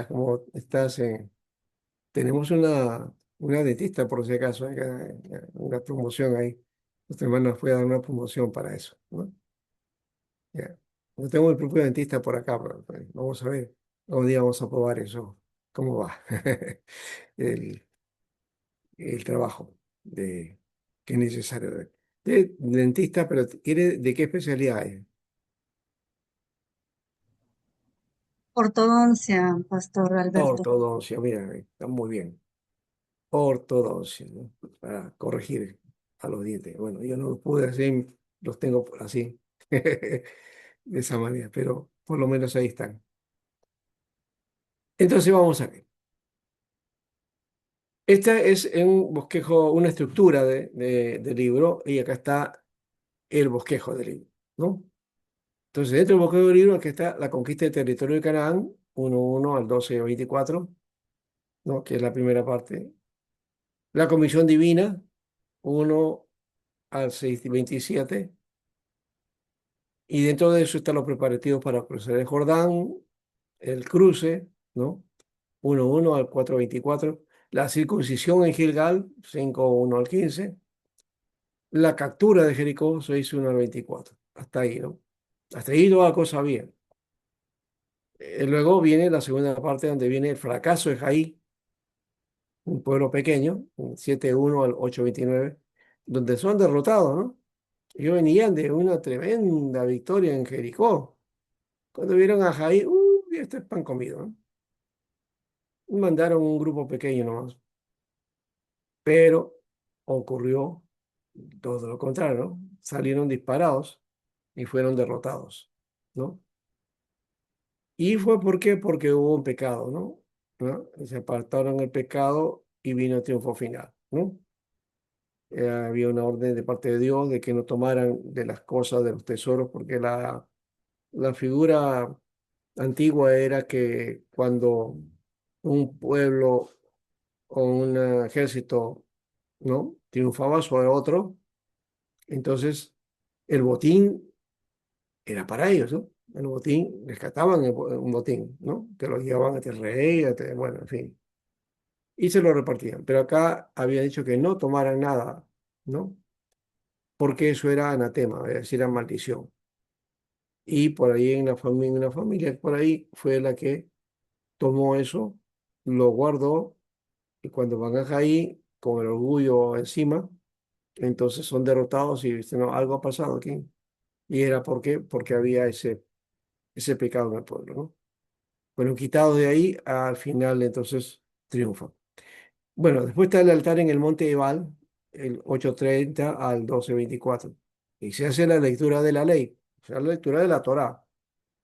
como estás tenemos una dentista por si acaso, una promoción ahí. Nuestra hermana nos puede dar una promoción para eso, ¿no? Ya. No tengo el propio dentista por acá, pero vamos a ver, un día vamos a probar eso, cómo va el, el trabajo que es necesario de dentista, pero ¿quiere de qué especialidad es? ortodoncia, Pastor Alberto. Ortodoncia, mira, está muy bien. Ortodoncia, ¿no? Para corregir a los dientes. Bueno, yo no los pude hacer, los tengo así, de esa manera, pero por lo menos ahí están. Entonces vamos a ver. Esta es un bosquejo, una estructura del libro, y acá está el bosquejo del libro, ¿no? Entonces, dentro del bosquejo del libro, aquí está la conquista del territorio de Canaán, 1 al 12 al 24, ¿no? Que es la primera parte. La comisión divina, 1 al 6 27. Y dentro de eso están los preparativos para cruzar el Jordán, el cruce, ¿no? 1 al 4 24. La circuncisión en Gilgal, 5 1 al 15. La captura de Jericó, 6 1 al 24. Hasta ahí, ¿no? Hasta ahí toda la cosa bien. Luego viene la segunda parte donde viene el fracaso de Jaí, un pueblo pequeño, 7 1 al 8 29, donde son derrotados, ¿no? Ellos venían de una tremenda victoria en Jericó. Cuando vieron a Jair, uy, este es pan comido, ¿no? Mandaron un grupo pequeño nomás, pero ocurrió todo lo contrario, ¿no? Salieron disparados y fueron derrotados, ¿no? ¿Y fue por qué? Porque hubo un pecado, ¿no? ¿No? Se apartaron el pecado y vino el triunfo final, ¿no? había una orden de parte de Dios de que no tomaran de las cosas de los tesoros, porque la figura antigua era que cuando un pueblo o un ejército, ¿no?, triunfaba sobre otro, entonces el botín era para ellos, ¿no? El botín, rescataban un botín, ¿no? Que lo llevaban ante el rey, bueno, en fin, y se lo repartían. Pero acá había dicho que no tomaran nada, ¿no? Porque eso era anatema, es decir, era maldición. Y por ahí en una familia por ahí fue la que tomó eso, lo guardó, y cuando van a ahí con el orgullo encima, entonces son derrotados y dicen, no, algo ha pasado aquí. Y era porque había ese pecado en el pueblo, ¿no? Bueno, quitados de ahí, al final entonces triunfan. Bueno, después está el altar en el monte Ebal, el 8:30 al 12:24. Y se hace la lectura de la ley, o sea, la lectura de la Torá,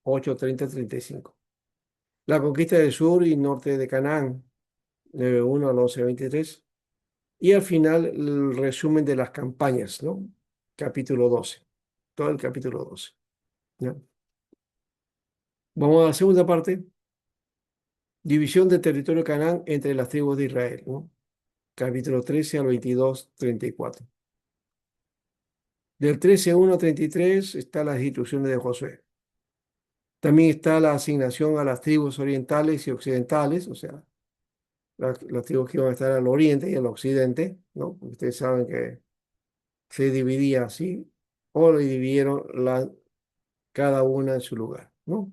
8:30-35. La conquista del sur y norte de Canaán, 9:1 al 11:23. Y al final el resumen de las campañas, ¿no? Capítulo 12, todo el capítulo 12. ¿No? Vamos a la segunda parte, división del territorio de Canaán entre las tribus de Israel, ¿no? Capítulo 13 al 22:34. Del 13:1 a 33 está las instrucciones de Josué. También está la asignación a las tribus orientales y occidentales, o sea, las tribus que iban a estar al oriente y al occidente, ¿no? Ustedes saben que se dividía así, o lo dividieron cada una en su lugar, ¿no?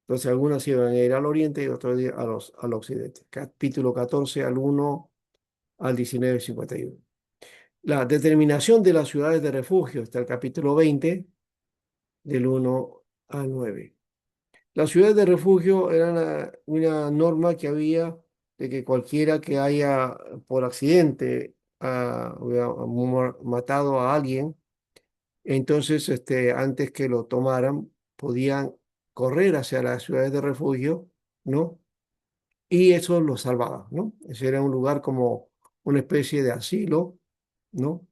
Entonces algunas iban a ir al oriente y otras al occidente. Capítulo 14 al 1 al 19:51. La determinación de las ciudades de refugio está el capítulo 20 del 1 al 9. Las ciudades de refugio eran una norma que había de que cualquiera que haya por accidente hubiera matado a alguien, entonces antes que lo tomaran, podían correr hacia las ciudades de refugio, ¿no? Y eso los salvaba, ¿no? Ese era un lugar como una especie de asilo, ¿no?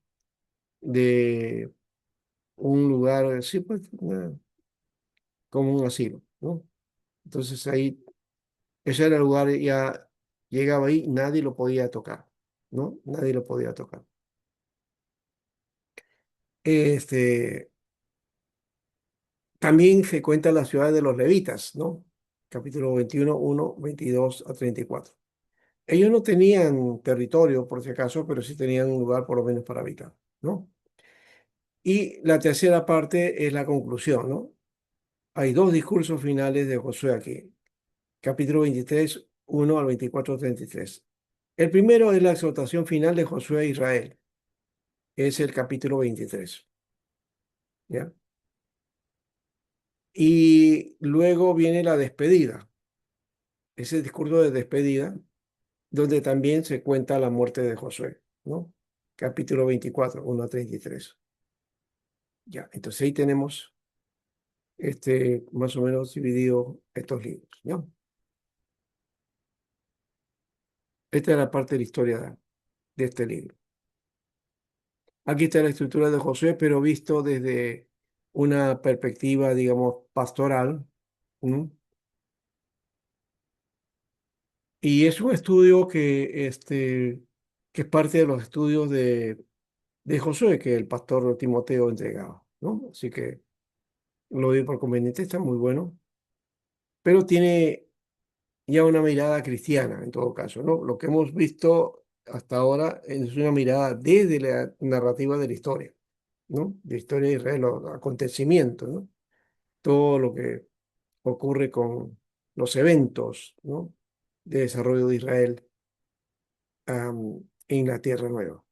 De un lugar, sí, pues, como un asilo, ¿no? Entonces ahí, ese era el lugar, ya llegaba ahí, nadie lo podía tocar, ¿no? Nadie lo podía tocar. Este, También se cuenta la ciudad de los levitas, ¿no? Capítulo 21, 1, 22 a 34. Ellos no tenían territorio, por si acaso, pero sí tenían un lugar por lo menos para habitar, ¿no? Y la tercera parte es la conclusión, ¿no? Hay dos discursos finales de Josué aquí. Capítulo 23, 1 al 24-33. El primero es la exhortación final de Josué a Israel. Es el capítulo 23. ¿Ya? Y luego viene la despedida. Ese discurso de despedida, donde también se cuenta la muerte de Josué, ¿no? Capítulo 24, 1 a 33. Ya, entonces ahí tenemos más o menos dividido estos libros, ¿no? Esta es la parte de la historia de este libro. Aquí está la estructura de Josué, pero visto desde una perspectiva, digamos, pastoral, ¿no? Y es un estudio que es parte de los estudios de Josué que el pastor Timoteo entregaba, ¿no? Así que lo doy por conveniente, está muy bueno, pero tiene ya una mirada cristiana en todo caso, ¿no? Lo que hemos visto hasta ahora es una mirada desde la narrativa de la historia, ¿no? De historia de Israel, los acontecimientos, ¿no? Todo lo que ocurre con los eventos, ¿no?, de desarrollo de Israel en la Tierra Nueva.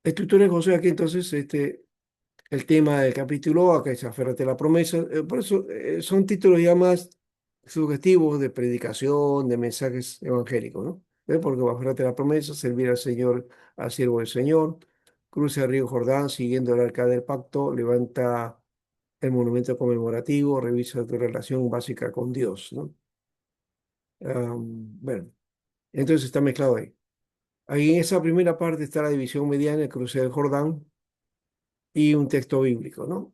La estructura de Josué aquí entonces, el tema del capítulo A, que se aférrate a la promesa, por eso son títulos ya más sugestivos de predicación, de mensajes evangélicos, ¿no? Porque aférrate a la promesa, servir al Señor, al siervo del Señor, cruza el río Jordán siguiendo el arca del pacto, levanta el monumento conmemorativo, revisa tu relación básica con Dios, ¿no? Bueno, entonces está mezclado ahí. Ahí en esa primera parte está la división mediana, el cruce del Jordán y un texto bíblico, ¿no?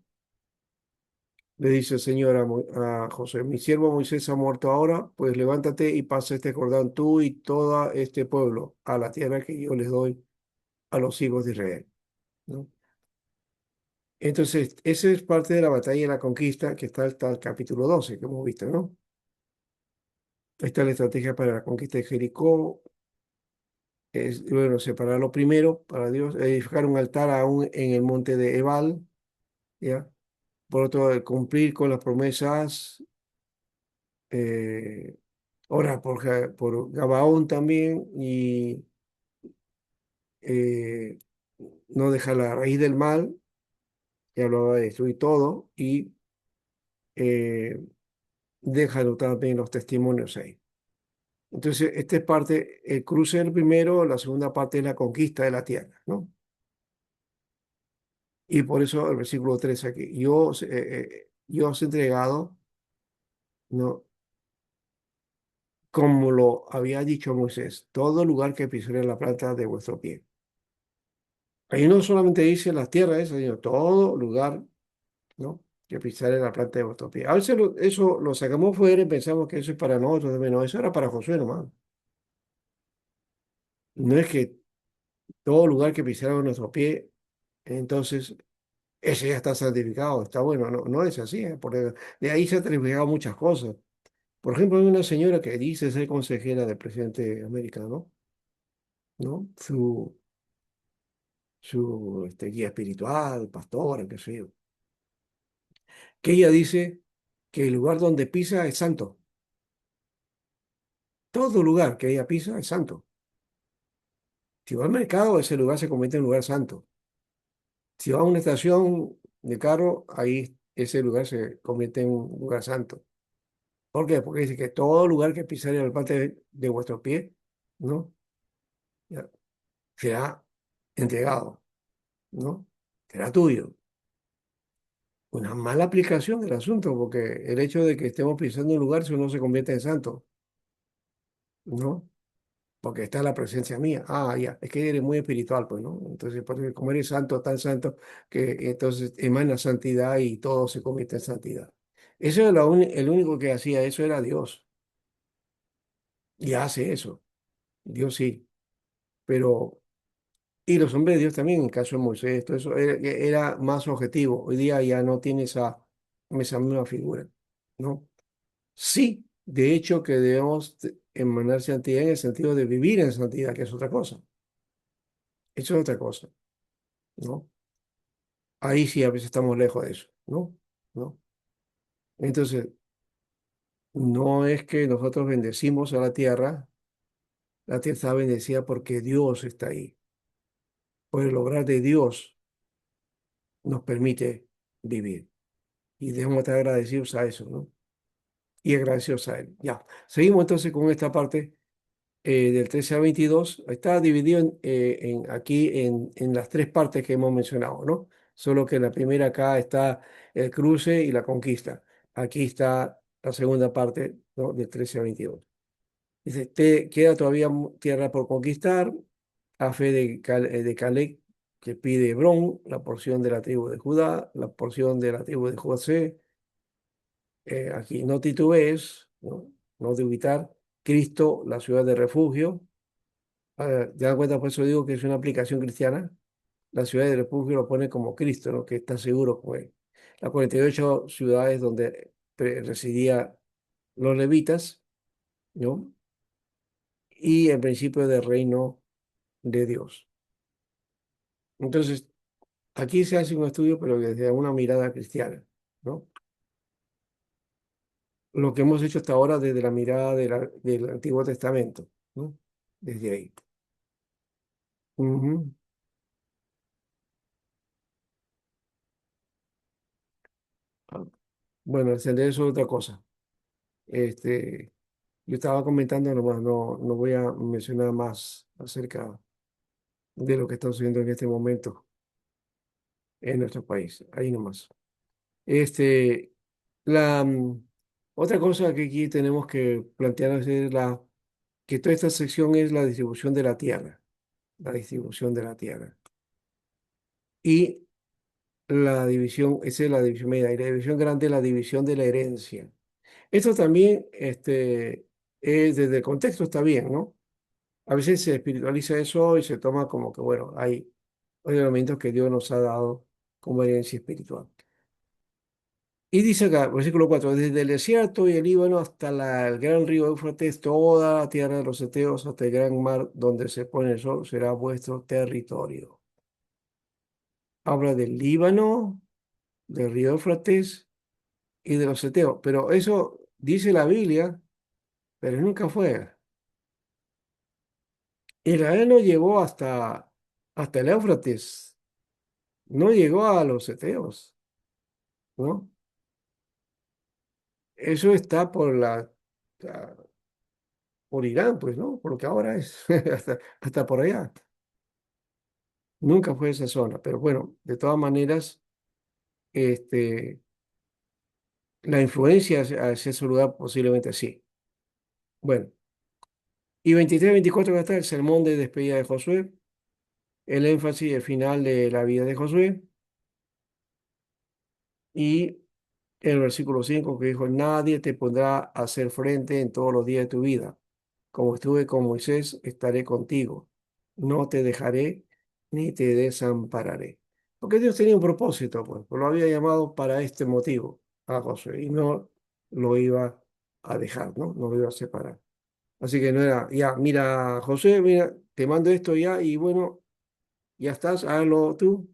Le dice el Señor a José, mi siervo Moisés ha muerto ahora, pues levántate y pasa este Jordán tú y todo este pueblo a la tierra que yo les doy a los hijos de Israel, ¿no? Entonces, esa es parte de la batalla y la conquista que está hasta el capítulo 12 que hemos visto, ¿no? Esta es la estrategia para la conquista de Jericó, es, bueno, separarlo primero para Dios, edificar un altar aún en el monte de Ebal, ¿ya? Por otro, cumplir con las promesas, eh, ora por Gabaón también y eh, no dejar la raíz del mal, que hablaba de destruir todo, y eh, déjalo también los testimonios ahí. Entonces, esta es parte, el cruce del primero, la segunda parte es la conquista de la tierra, ¿no? Y por eso el versículo 3 aquí, yo os he entregado, ¿no? Como lo había dicho Moisés, todo lugar que pisare la planta de vuestro pie. Ahí no solamente dice las tierras esas, sino todo lugar, ¿no? Que pisare la planta de vuestro pie. A veces eso lo sacamos fuera y pensamos que eso es para nosotros, también. No, eso era para Josué nomás. No es que todo lugar que pisara nuestro pie, entonces ese ya está santificado, está bueno, no, no es así, porque de ahí se han santificado muchas cosas. Por ejemplo, hay una señora que dice ser consejera del presidente americano, ¿no? Su guía espiritual, pastora, qué sé yo, que ella dice que el lugar donde pisa es santo. Todo lugar que ella pisa es santo. Si va al mercado, ese lugar se convierte en lugar santo. Si va a una estación de carro, ahí ese lugar se convierte en un lugar santo. ¿Por qué? Porque dice que todo lugar que pisare la parte de vuestro pie, ¿no? Ya, será entregado, ¿no? Será tuyo. Una mala aplicación del asunto, porque el hecho de que estemos pisando un lugar, eso no se convierte en santo, ¿no? Porque está la presencia mía. Ah, ya, es que eres muy espiritual, pues, ¿no? Entonces, porque como eres santo, tan santo, que entonces emana santidad y todo se convierte en santidad. Eso es el único que hacía eso era Dios. Y hace eso. Dios sí. Pero y los hombres de Dios también, en el caso de Moisés, todo eso era más objetivo. Hoy día ya no tiene esa misma figura, ¿no? Sí, de hecho que debemos emanar santidad en el sentido de vivir en santidad, que es otra cosa. Eso es otra cosa, ¿no? Ahí sí a veces estamos lejos de eso, ¿no? ¿No? Entonces, no es que nosotros bendecimos a la tierra está bendecida porque Dios está ahí. Por el obrar de Dios nos permite vivir. Y debemos estar agradecidos a eso, ¿no? Y agradecidos a Él. Ya, seguimos entonces con esta parte del 13 al 22. Está dividido aquí en las tres partes que hemos mencionado, ¿no? Solo que en la primera acá está el cruce y la conquista. Aquí está la segunda parte, ¿no? Del 13 al 22. Dice, te queda todavía tierra por conquistar, a fe de Caleb, que pide Hebrón, la porción de la tribu de Judá, la porción de la tribu de José. Aquí no titubees, ¿no? No dubitar. Cristo, la ciudad de refugio. ¿Te das cuenta? Por eso digo que es una aplicación cristiana. La ciudad de refugio lo pone como Cristo, ¿no? Que está seguro con él. Las 48 ciudades donde residían los levitas, ¿no? Y el principio del reino de Dios. Entonces, aquí se hace un estudio, pero desde una mirada cristiana, ¿no? Lo que hemos hecho hasta ahora desde la mirada del Antiguo Testamento, ¿no? Desde ahí. Ujú. Ah, bueno, el sendero es otra cosa. Este, yo estaba comentando nomás, no voy a mencionar más acerca de lo que está sucediendo en este momento en nuestro país. Ahí nomás. Este, otra cosa que aquí tenemos que plantear es que toda esta sección es la distribución de la tierra. la distribución de la tierra. Y la división, esa es la división media, y la división grande es la división de la herencia. Esto también, desde el contexto está bien, ¿no? A veces se espiritualiza eso y se toma como que, bueno, hay elementos que Dios nos ha dado como herencia espiritual. Y dice acá, versículo 4: desde el desierto y el Líbano hasta el gran río Éufrates, toda la tierra de los Eteos, hasta el gran mar donde se pone el sol, será vuestro territorio. Habla del Líbano, del río Éufrates y de los Eteos. Pero eso dice la Biblia, pero nunca fue. Israel no llegó hasta el Éufrates, no llegó a los Eteos, ¿no? Eso está por Irán, pues, ¿no? Por lo que ahora es, hasta por allá. Nunca fue esa zona, pero bueno, de todas maneras, este, la influencia hacia ese lugar posiblemente sí. Bueno, y 23-24 va a estar el sermón de despedida de Josué, el énfasis, el final de la vida de Josué, y el versículo 5 que dijo: nadie te pondrá a hacer frente en todos los días de tu vida. Como estuve con Moisés, estaré contigo. No te dejaré ni te desampararé. Porque Dios tenía un propósito, pues lo había llamado para este motivo a Josué y no lo iba a dejar, ¿no? No lo iba a separar. Así que no era, ya, mira, José, mira, te mando esto ya y bueno, ya estás, hazlo tú,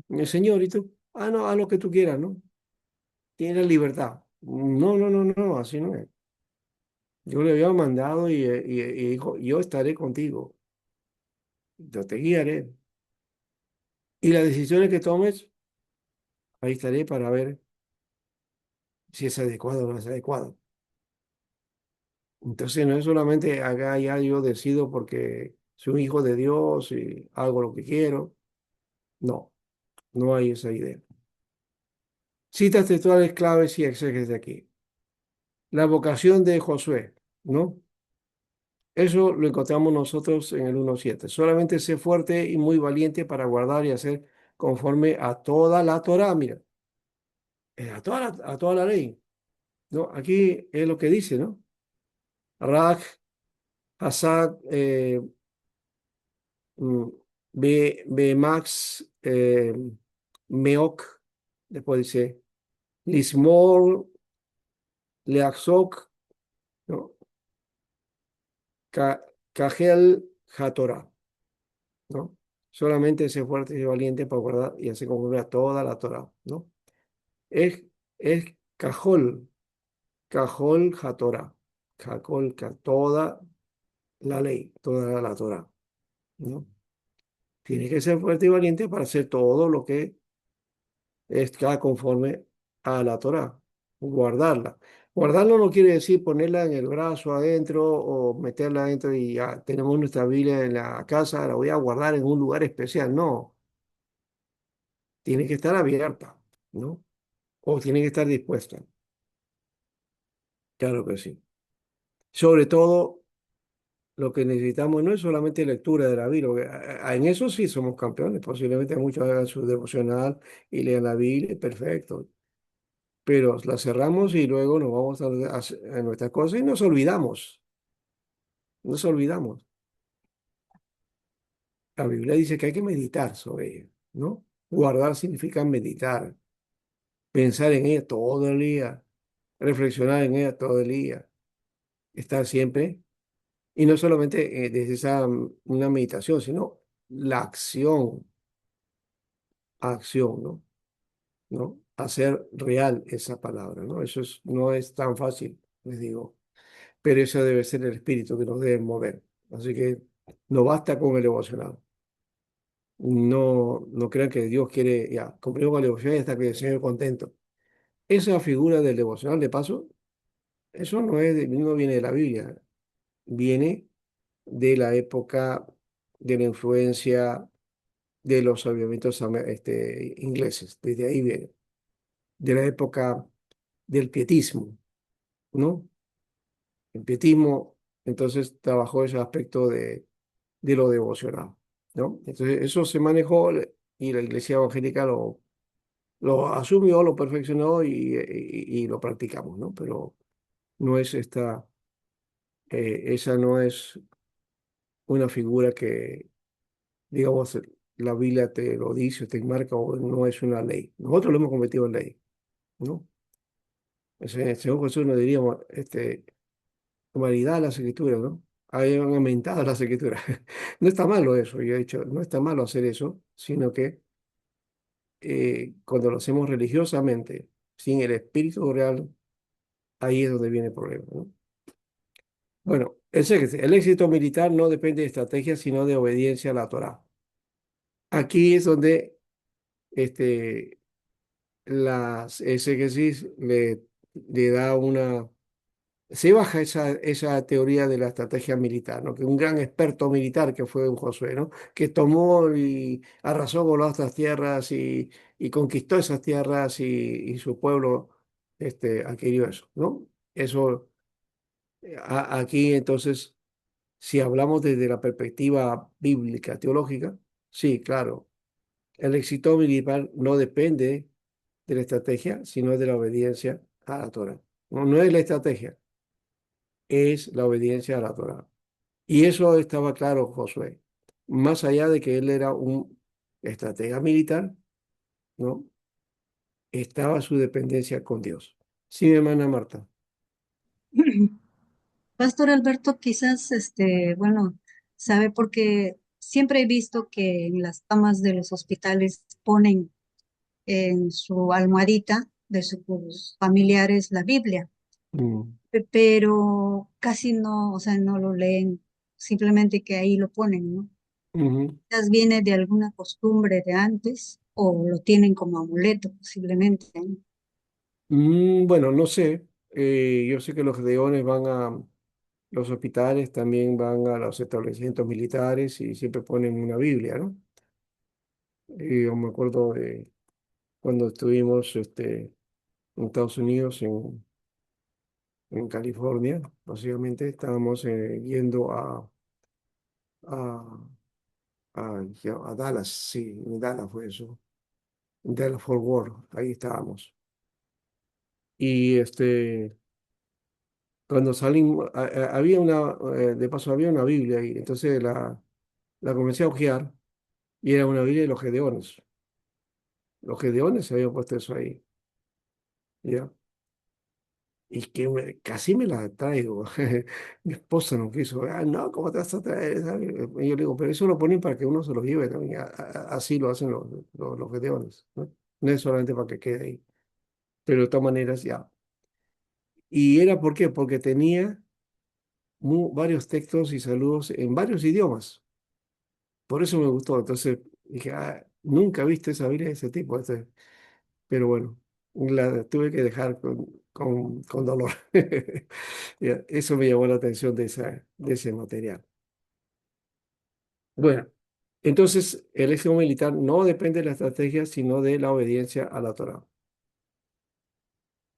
el Señor, y tú, no, haz lo que tú quieras, ¿no? Tienes libertad. No, no, no, no, así no es. Yo le había mandado y dijo: yo estaré contigo, yo te guiaré. Y las decisiones que tomes, ahí estaré para ver si es adecuado o no es adecuado. Entonces no es solamente acá ya yo decido porque soy un hijo de Dios y hago lo que quiero. No, no hay esa idea. Citas textuales claves y exégesis de aquí. La vocación de Josué, ¿no? Eso lo encontramos nosotros en el 1:7. Solamente sé fuerte y muy valiente para guardar y hacer conforme a toda la Torá, mira, a toda la ley, ¿no? Aquí es lo que dice, ¿no? Raj, Hasad, mm, Max, Meok, después dice Lismor, Leaxok, ¿no? Cajel, Hatorá, ¿no? Solamente sé fuerte y valiente para guardar y hacer conforme a toda la Torá, ¿no? Es Cajol Hatorá, toda la ley, toda la Torá, ¿no? Tienes que ser fuerte y valiente para hacer todo lo que está conforme a la Torá, guardarla. Guardarlo no quiere decir ponerla en el brazo adentro o meterla adentro y ya tenemos nuestra Biblia en la casa, la voy a guardar en un lugar especial. No, tiene que estar abierta, ¿no? O tiene que estar dispuesta. Claro que sí. Sobre todo, lo que necesitamos no es solamente lectura de la Biblia, porque en eso sí somos campeones. Posiblemente muchos hagan su devocional y lean la Biblia, perfecto. Pero la cerramos y luego nos vamos a nuestras cosas y nos olvidamos. La Biblia dice que hay que meditar sobre ella, ¿no? Guardar significa meditar, pensar en ella todo el día, reflexionar en ella todo el día, estar siempre, y no solamente desde una meditación, sino la acción, ¿no? ¿No? Hacer real esa palabra, ¿no? No es tan fácil, les digo. Pero eso debe ser el espíritu que nos debe mover. Así que no basta con el devocional. No, no crean que Dios quiere, ya, cumplimos con la devoción y hasta que el Señor contento. Esa figura del devocional, de paso, eso no viene de la Biblia, viene de la época de la influencia de los avivamientos ingleses. Desde ahí viene, de la época del pietismo, ¿no? El pietismo, entonces, trabajó ese aspecto de lo devocional. ¿no? Entonces, eso se manejó y la iglesia evangélica lo asumió, lo perfeccionó y lo practicamos, ¿no? Pero no es esa no es una figura que, digamos, la Biblia te lo dice, te enmarca o no es una ley. Nosotros lo hemos convertido en ley, ¿no? Según Jesús nos diríamos, humanidad las escrituras, ¿no? Han aumentado las escrituras. No está malo eso, yo he dicho, no está malo hacer eso, sino que cuando lo hacemos religiosamente, sin el espíritu real, ahí es donde viene el problema, ¿no? Bueno, el éxito militar no depende de estrategia, sino de obediencia a la Torá. Aquí es donde este, las exégesis le da se baja esa teoría de la estrategia militar, ¿no? Que un gran experto militar que fue un Josué, ¿no? Que tomó y arrasó con las otras tierras y conquistó esas tierras y su pueblo adquirió eso, ¿no? Eso, aquí entonces, si hablamos desde la perspectiva bíblica, teológica, sí, claro, el éxito militar no depende de la estrategia, sino de la obediencia a la Torah. No, no es la estrategia, es la obediencia a la Torah. Y eso estaba claro Josué. Más allá de que él era un estratega militar, ¿no? Estaba su dependencia con Dios. Sí, mi hermana Marta. Pastor Alberto, quizás, bueno, sabe porque siempre he visto que en las camas de los hospitales ponen en su almohadita de sus familiares la Biblia, Mm, pero casi no, o sea, no lo leen, simplemente que ahí lo ponen, ¿no? ujú. Quizás viene de alguna costumbre de antes o lo tienen como amuleto posiblemente, ¿no? Bueno, no sé. Yo sé que los leones van a los hospitales, también van a los establecimientos militares y siempre ponen una Biblia, ¿no? Yo me acuerdo de cuando estuvimos en Estados Unidos, en California, básicamente estábamos yendo a, a Dallas, sí, en Dallas fue eso, en Dallas Fort Worth, ahí estábamos. Y cuando salimos, había de paso había una Biblia ahí, entonces la comencé a hojear y era una Biblia de los Gedeones. Los Gedeones se habían puesto eso ahí, ¿ya? Y que casi me la traigo. Mi esposa no quiso. Ah, no, ¿cómo te vas a traer esa Biblia? Y yo le digo, pero eso lo ponen para que uno se lo lleve también. Así lo hacen los Gedeones, ¿no? No es solamente para que quede ahí. Pero de todas maneras, ya. ¿Y era por qué? Porque tenía varios textos y saludos en varios idiomas. Por eso me gustó. Entonces dije, nunca he visto esa Biblia de ese tipo. Pero bueno, la tuve que dejar con dolor. Ya, eso me llamó la atención de ese material. Bueno, entonces el éxito militar no depende de la estrategia, sino de la obediencia a la Torá.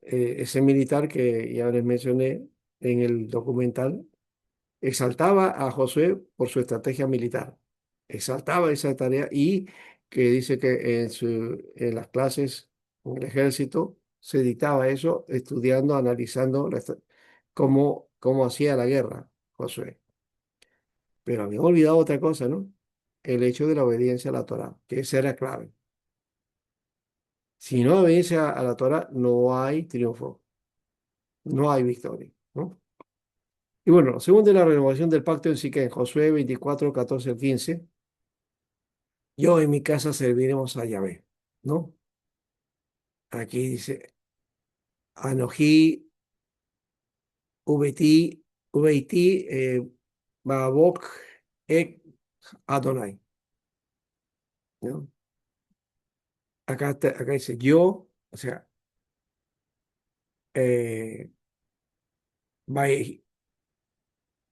Ese militar que ya les mencioné en el documental exaltaba a Josué por su estrategia militar, exaltaba esa tarea y que dice que en las clases en el ejército se dictaba eso, estudiando, analizando cómo hacía la guerra Josué. Pero había olvidado otra cosa, ¿no? El hecho de la obediencia a la Torá, que esa era clave. Si no obediencia a la Torá, no hay triunfo, no hay victoria, ¿no? Y bueno, según de la renovación del pacto en sí que en Josué 24, 14 al 15, yo en mi casa serviremos a Yahvé, ¿no? Aquí dice, Anojí, Ubeití, Babok, Ek, Adonai, ¿no? Acá dice yo, o sea, eh,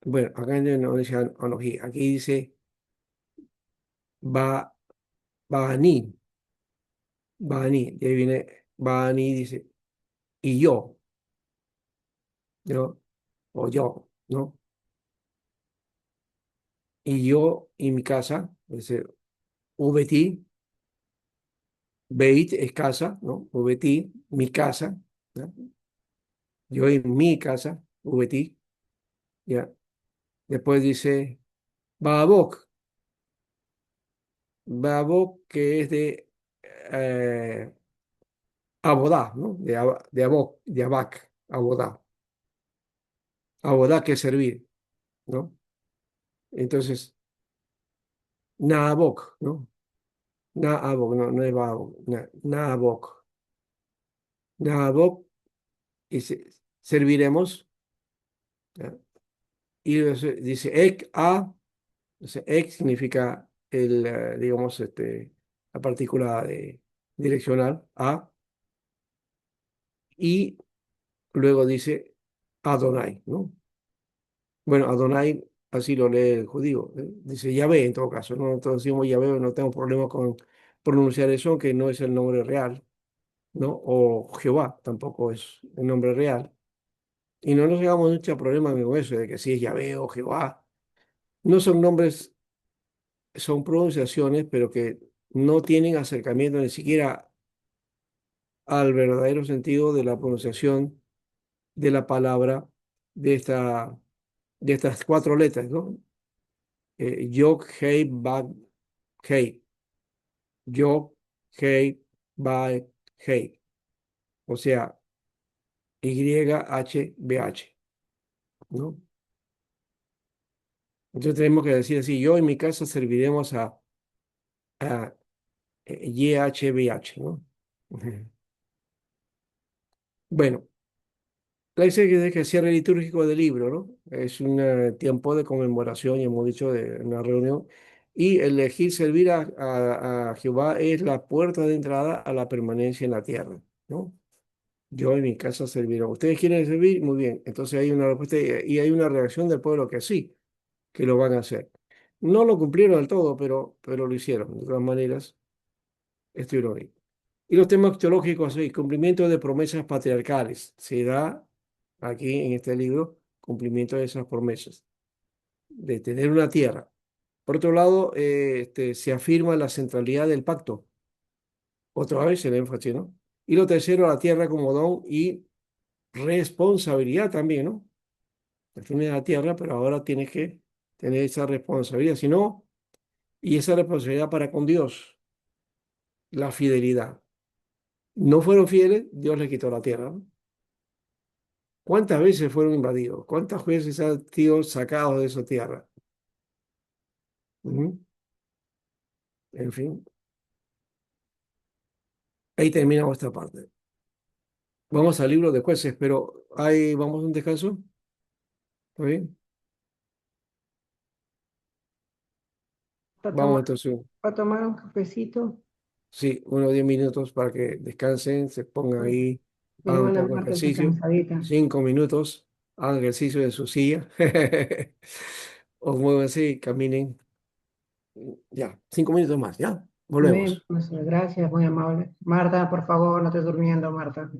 bueno, acá no dice Anojí, aquí dice Ba, Baani, Baani, de ahí viene Baani, dice, y yo, ¿no? O yo, ¿no? y yo y mi casa, dice VT, Beit es casa, ¿no? VT, mi casa, ¿no? Yo y mi casa, VT, ya. Después dice Babok, Babok que es de eh, Abodá, ¿no? De Abok, de Abac, Abodá. Abodá que es servir, ¿no? Entonces, Naabok, ¿no? Naabok, no, no es Babok, Naabok. Naabok, y serviremos, ¿ya? Y dice Ek a, dice, Ek significa digamos, la partícula direccional a, y luego dice Adonai, ¿no? Bueno, Adonai, así lo lee el judío, ¿eh? Dice Yahvé en todo caso, ¿no? Nosotros decimos Yahvé, no tengo problema con pronunciar eso, que no es el nombre real, ¿no? O Jehová tampoco es el nombre real. Y no nos hagamos mucho problema con eso, de que si es Yahvé o Jehová. No son nombres, son pronunciaciones, pero que no tienen acercamiento ni siquiera al verdadero sentido de la pronunciación de la palabra de de estas cuatro letras, ¿no? Yod, Hei, Bab, Hei. Yod, Hei, Bab, Hei. O sea, YHBH, ¿no? Entonces tenemos que decir así, yo en mi casa serviremos a YHBH, ¿no? Ujú. Bueno, la iglesia que cierre litúrgico del libro, ¿no? Es un tiempo de conmemoración, y hemos dicho, de una reunión. Y elegir servir a Jehová es la puerta de entrada a la permanencia en la tierra, ¿no? Yo en mi casa serviré. ¿Ustedes quieren servir? Muy bien. Entonces hay una respuesta y hay una reacción del pueblo que sí, que lo van a hacer. No lo cumplieron del todo, pero lo hicieron. De todas maneras, estuvieron ahí. Y los temas teológicos, sí, cumplimiento de promesas patriarcales. Se da aquí en este libro cumplimiento de esas promesas, de tener una tierra. Por otro lado, se afirma la centralidad del pacto. Otra vez el énfasis, ¿no? Y lo tercero, la tierra como don y responsabilidad también, ¿no? Tienes la tierra, pero ahora tienes que tener esa responsabilidad. Si no, y esa responsabilidad para con Dios, la fidelidad. No fueron fieles, Dios les quitó la tierra, ¿no? ¿Cuántas veces fueron invadidos? ¿Cuántas veces han sido sacados de esa tierra? Ujú. En fin, ahí terminamos esta parte. Vamos al libro de jueces, pero ahí vamos a un descanso. ¿Está bien? Para Vamos tomar, entonces, para tomar un cafecito. sí, unos 10 minutos para que descansen, se pongan Pues, ahí, mi hagan un hermana poco de Marta está ejercicio, cansadita. 5 minutos, hagan ejercicio en su silla, o muévanse, caminen, ya, 5 minutos más, ya, Amén. volvemos. Pues, gracias, muy amable. Marta, por favor, no estés durmiendo, Marta.